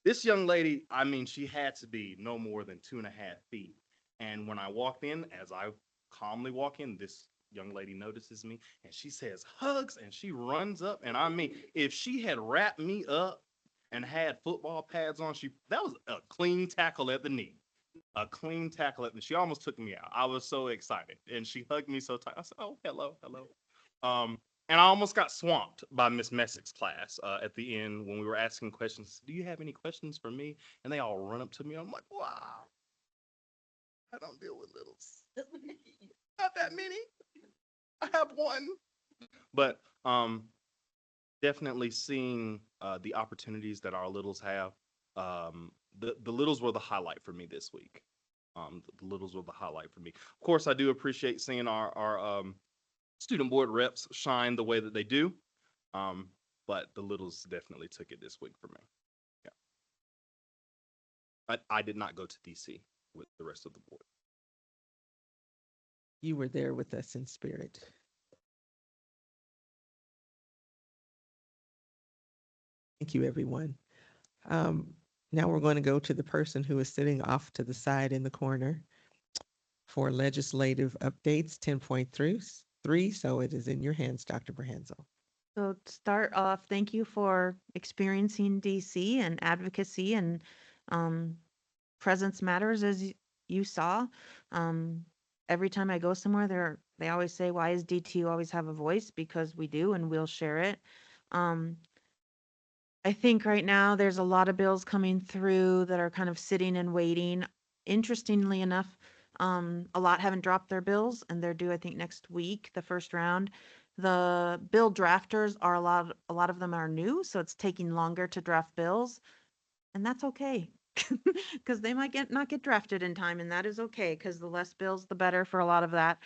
This young lady, I mean, she had to be no more than 2.5 feet. And when I walked in, as I calmly walk in, this young lady notices me and she says, hugs, and she runs up. And I mean, if she had wrapped me up and had football pads on, that was a clean tackle at the knee. A clean tackle at the, she almost took me out. I was so excited. And she hugged me so tight. I said, oh, hello. And I almost got swamped by Miss Messick's class at the end when we were asking questions. Do you have any questions for me? And they all run up to me. I'm like, wow, I don't deal with littles. Not that many. I have one. But definitely seeing the opportunities that our littles have. The littles were the highlight for me this week. The littles were the highlight for me. Of course, I do appreciate seeing our student board reps shine the way that they do. But the littles definitely took it this week for me. Yeah. I did not go to DC with the rest of the board. You were there with us in spirit. Thank you, everyone. Now we're going to go to the person who is sitting off to the side in the corner for legislative updates 10.3. So it is in your hands, Dr. Brahanzel. So to start off, thank you for experiencing DC and advocacy and presence matters, as you saw. Every time I go somewhere, they always say, why does DTU always have a voice? Because we do, and we'll share it. I think right now there's a lot of bills coming through that are kind of sitting and waiting. Interestingly enough, a lot haven't dropped their bills, and they're due, I think, next week, the first round. The bill drafters are a lot of them are new, so it's taking longer to draft bills, and that's okay. Because they might not get drafted in time, and that is okay, because the less bills, the better for a lot of that.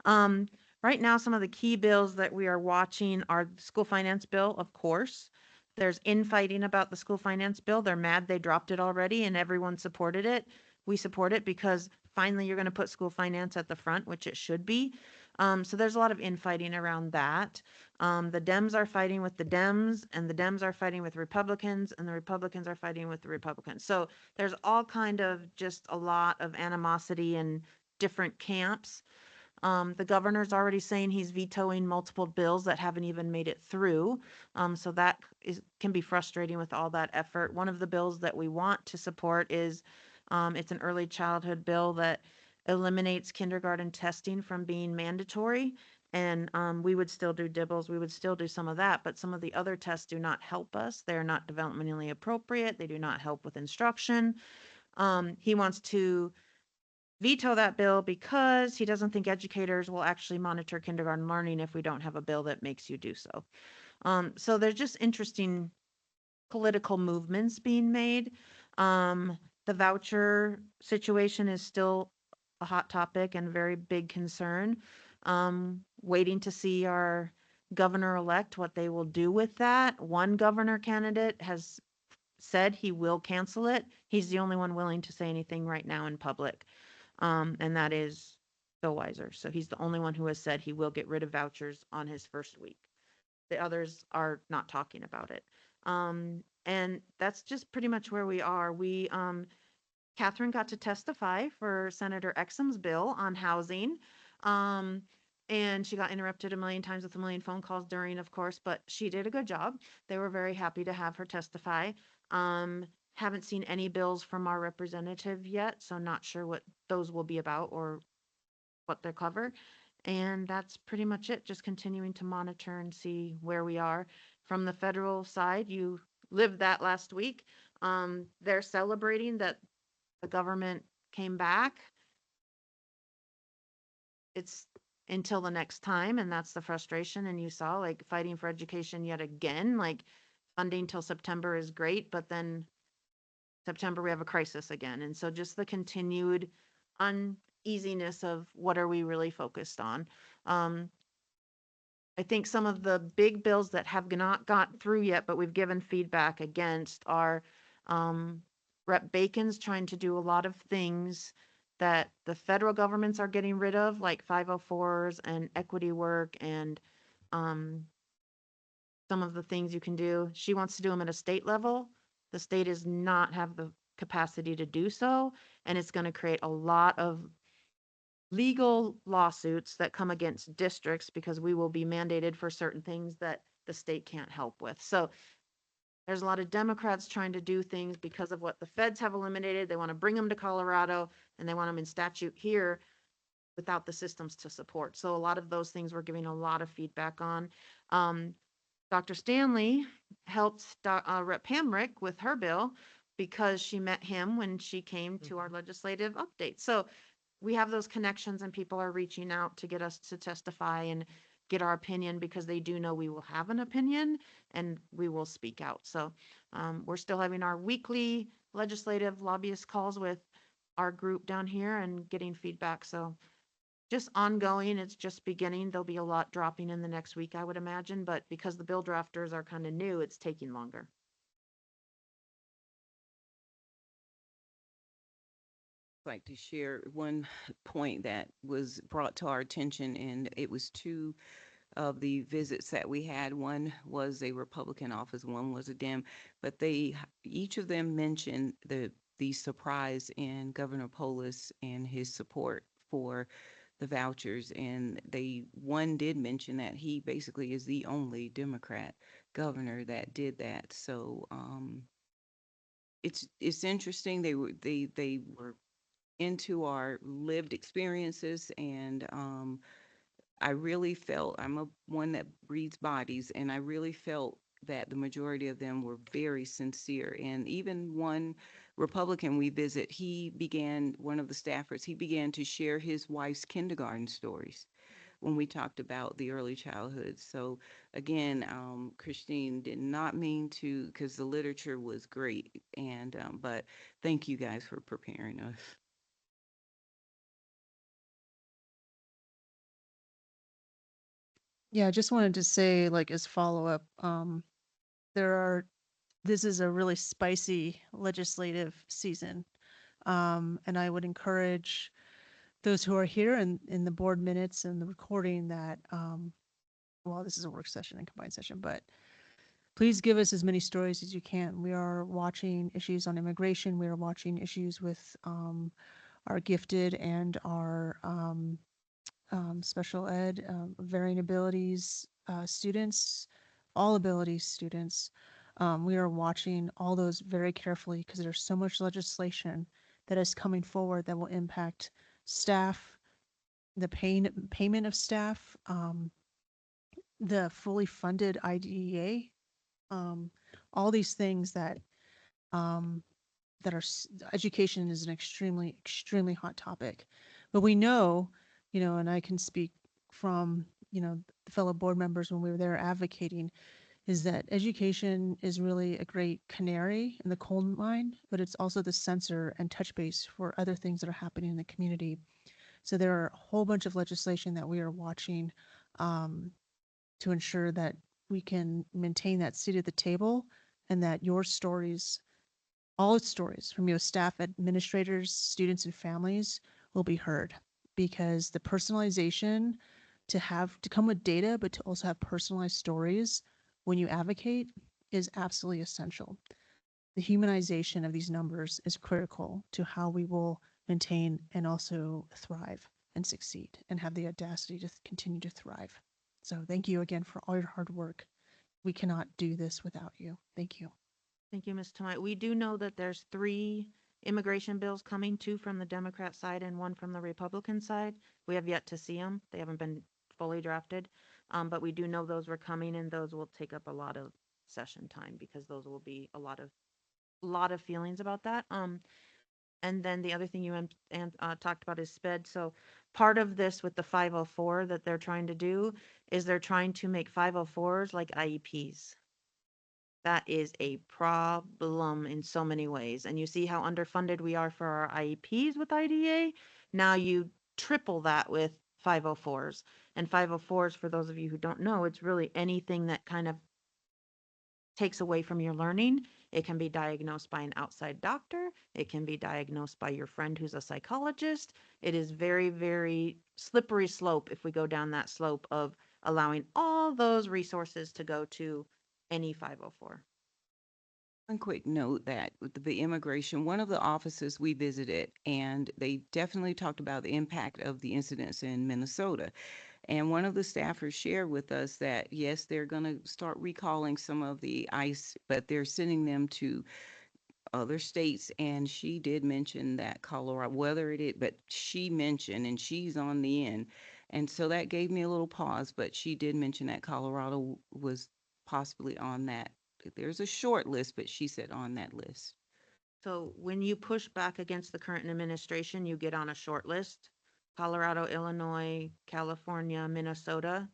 Right now, some of the key bills that we are watching are the school finance bill, of course. There's infighting about the school finance bill. They're mad they dropped it already, and everyone supported it. We support it because finally you're going to put school finance at the front, which it should be. So there's a lot of infighting around that. The Dems are fighting with the Dems, and the Dems are fighting with Republicans, and the Republicans are fighting with the Republicans. So there's all kind of just a lot of animosity in different camps. The governor's already saying he's vetoing multiple bills that haven't even made it through. So that can be frustrating with all that effort. One of the bills that we want to support is it's an early childhood bill that eliminates kindergarten testing from being mandatory. And we would still do dibbles, we would still do some of that, but some of the other tests do not help us. They're not developmentally appropriate. They do not help with instruction. He wants to veto that bill because he doesn't think educators will actually monitor kindergarten learning if we don't have a bill that makes you do so. So there's just interesting political movements being made. The voucher situation is still a hot topic and very big concern. Waiting to see our governor-elect, what they will do with that. One governor candidate has said he will cancel it. He's the only one willing to say anything right now in public. And that is Bill Weiser. So he's the only one who has said he will get rid of vouchers on his first week. The others are not talking about it. And that's just pretty much where we are. Catherine got to testify for Senator Exum's bill on housing. And she got interrupted a million times with a million phone calls during, of course, but she did a good job. They were very happy to have her testify. Haven't seen any bills from our representative yet, so not sure what those will be about or what they cover. And that's pretty much it, just continuing to monitor and see where we are. From the federal side, you lived that last week. They're celebrating that the government came back. It's until the next time, and that's the frustration. And you saw like fighting for education yet again, like funding till September is great, but then September we have a crisis again. And so just the continued uneasiness of what are we really focused on. I think some of the big bills that have not got through yet, but we've given feedback against are Rep. Bacon's trying to do a lot of things that the federal governments are getting rid of, like 504s and equity work and some of the things you can do. She wants to do them at a state level. The state does not have the capacity to do so, and it's going to create a lot of legal lawsuits that come against districts because we will be mandated for certain things that the state can't help with. So there's a lot of Democrats trying to do things because of what the feds have eliminated. They want to bring them to Colorado and they want them in statute here without the systems to support. So a lot of those things we're giving a lot of feedback on. Dr. Stanley helped Rep. Hamrick with her bill because she met him when she came to our legislative update. So we have those connections and people are reaching out to get us to testify and get our opinion because they do know we will have an opinion and we will speak out. So we're still having our weekly legislative lobbyist calls with our group down here and getting feedback. So just ongoing, it's just beginning. There'll be a lot dropping in the next week, I would imagine, but because the bill drafters are kind of new, it's taking longer. Like to share one point that was brought to our attention, and it was two of the visits that we had. One was a Republican office, one was a Dem, but each of them mentioned the surprise in Governor Polis and his support for the vouchers. And one did mention that he basically is the only Democrat governor that did that. So it's interesting. They were into our lived experiences, and I really felt, I'm one that reads bodies, and I really felt that the majority of them were very sincere. And even one Republican we visit, one of the staffers, he began to share his wife's kindergarten stories when we talked about the early childhood. So again, Christine did not mean to, because the literature was great, and but thank you guys for preparing us. Yeah, I just wanted to say, like, as follow-up, this is a really spicy legislative season. And I would encourage those who are here and in the board minutes and the recording that, well, this is a work session and combined session, but please give us as many stories as you can. We are watching issues on immigration. We are watching issues with our gifted and our special ed, varying abilities students, all abilities students. We are watching all those very carefully because there's so much legislation that is coming forward that will impact staff, the payment of staff, the fully funded IDEA, all these things that um, education is an extremely hot topic. But we know, and I can speak from, the fellow board members when we were there advocating, is that education is really a great canary in the coal mine, but it's also the sensor and touch base for other things that are happening in the community. So there are a whole bunch of legislation that we are watching to ensure that we can maintain that seat at the table and that your stories, all stories from your staff, administrators, students, and families will be heard, because the personalization to come with data, but to also have personalized stories when you advocate is absolutely essential. The humanization of these numbers is critical to how we will maintain and also thrive and succeed and have the audacity to continue to thrive. So thank you again for all your hard work. We cannot do this without you. Thank you. Thank you, Ms. Tamai. We do know that there's 3 immigration bills coming, 2 from the Democrat side and 1 from the Republican side. We have yet to see them. They haven't been fully drafted. But we do know those were coming, and those will take up a lot of session time because those will be a lot of feelings about that. And then the other thing you talked about is SPED. So part of this with the 504 that they're trying to do is they're trying to make 504s like IEPs. That is a problem in so many ways. And you see how underfunded we are for our IEPs with IDA. Now you triple that with 504s. And 504s, for those of you who don't know, it's really anything that kind of takes away from your learning. It can be diagnosed by an outside doctor. It can be diagnosed by your friend who's a psychologist. It is very, very slippery slope if we go down that slope of allowing all those resources to go to any 504. One quick note that with the immigration, one of the offices we visited, and they definitely talked about the impact of the incidents in Minnesota. And one of the staffers shared with us that, yes, they're going to start recalling some of the ICE, but they're sending them to other states. And she did mention that Colorado, whether it is, but she mentioned, and she's on the end. And so that gave me a little pause, but she did mention that Colorado was possibly on that. There's a short list, but she said on that list. So when you push back against the current administration, you get on a short list. Colorado, Illinois, California, Minnesota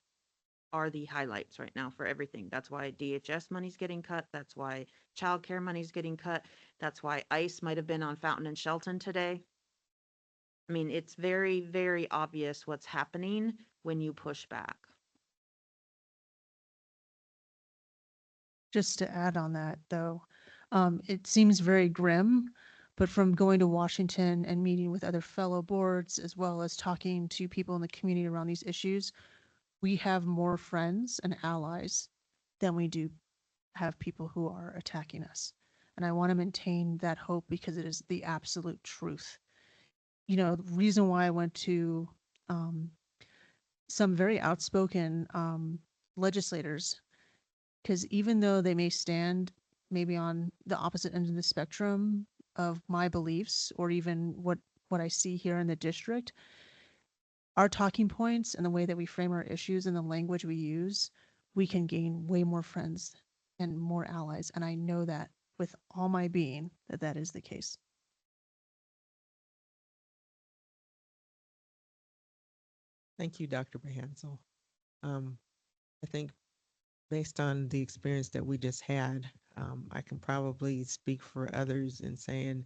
are the highlights right now for everything. That's why DHS money's getting cut. That's why childcare money's getting cut. That's why ICE might have been on Fountain and Shelton today. I mean, it's very, very obvious what's happening when you push back. Just to add on that, though, it seems very grim, but from going to Washington and meeting with other fellow boards, as well as talking to people in the community around these issues, we have more friends and allies than we do have people who are attacking us. And I want to maintain that hope because it is the absolute truth. The reason why I went to some very outspoken legislators, because even though they may stand maybe on the opposite end of the spectrum of my beliefs or even what I see here in the district, our talking points and the way that we frame our issues and the language we use, we can gain way more friends and more allies. And I know that with all my being that is the case. Thank you, Dr. Behansel. I think based on the experience that we just had, I can probably speak for others in saying,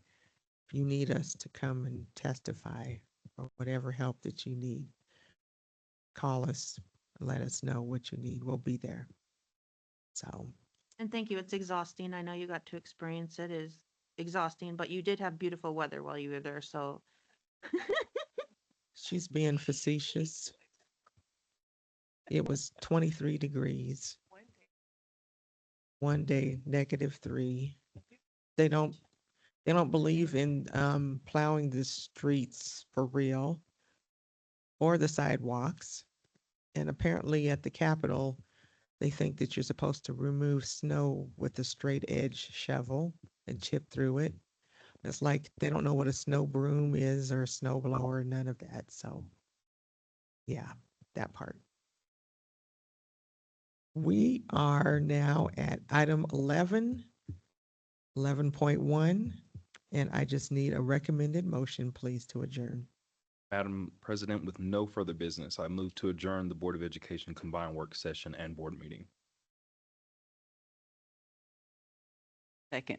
if you need us to come and testify or whatever help that you need, call us, let us know what you need. We'll be there. So. And thank you. It's exhausting. I know you got to experience it. It is exhausting, but you did have beautiful weather while you were there. So She's being facetious. It was 23 degrees. One day, -3. They don't believe in plowing the streets for real or the sidewalks. And apparently at the Capitol, they think that you're supposed to remove snow with a straight edge shovel and chip through it. It's like they don't know what a snow broom is or a snow blower, none of that. So, yeah, that part. We are now at item 11.1, and I just need a recommended motion, please, to adjourn. Madam President, with no further business, I move to adjourn the Board of Education combined work session and board meeting. Second.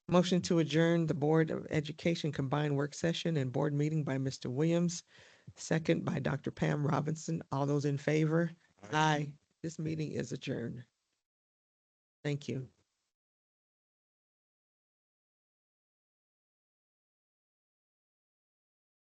Motion to adjourn the Board of Education combined work session and board meeting by Mr. Williams, second by Dr. Pam Robinson. All those in favor? Aye. This meeting is adjourned. Thank you.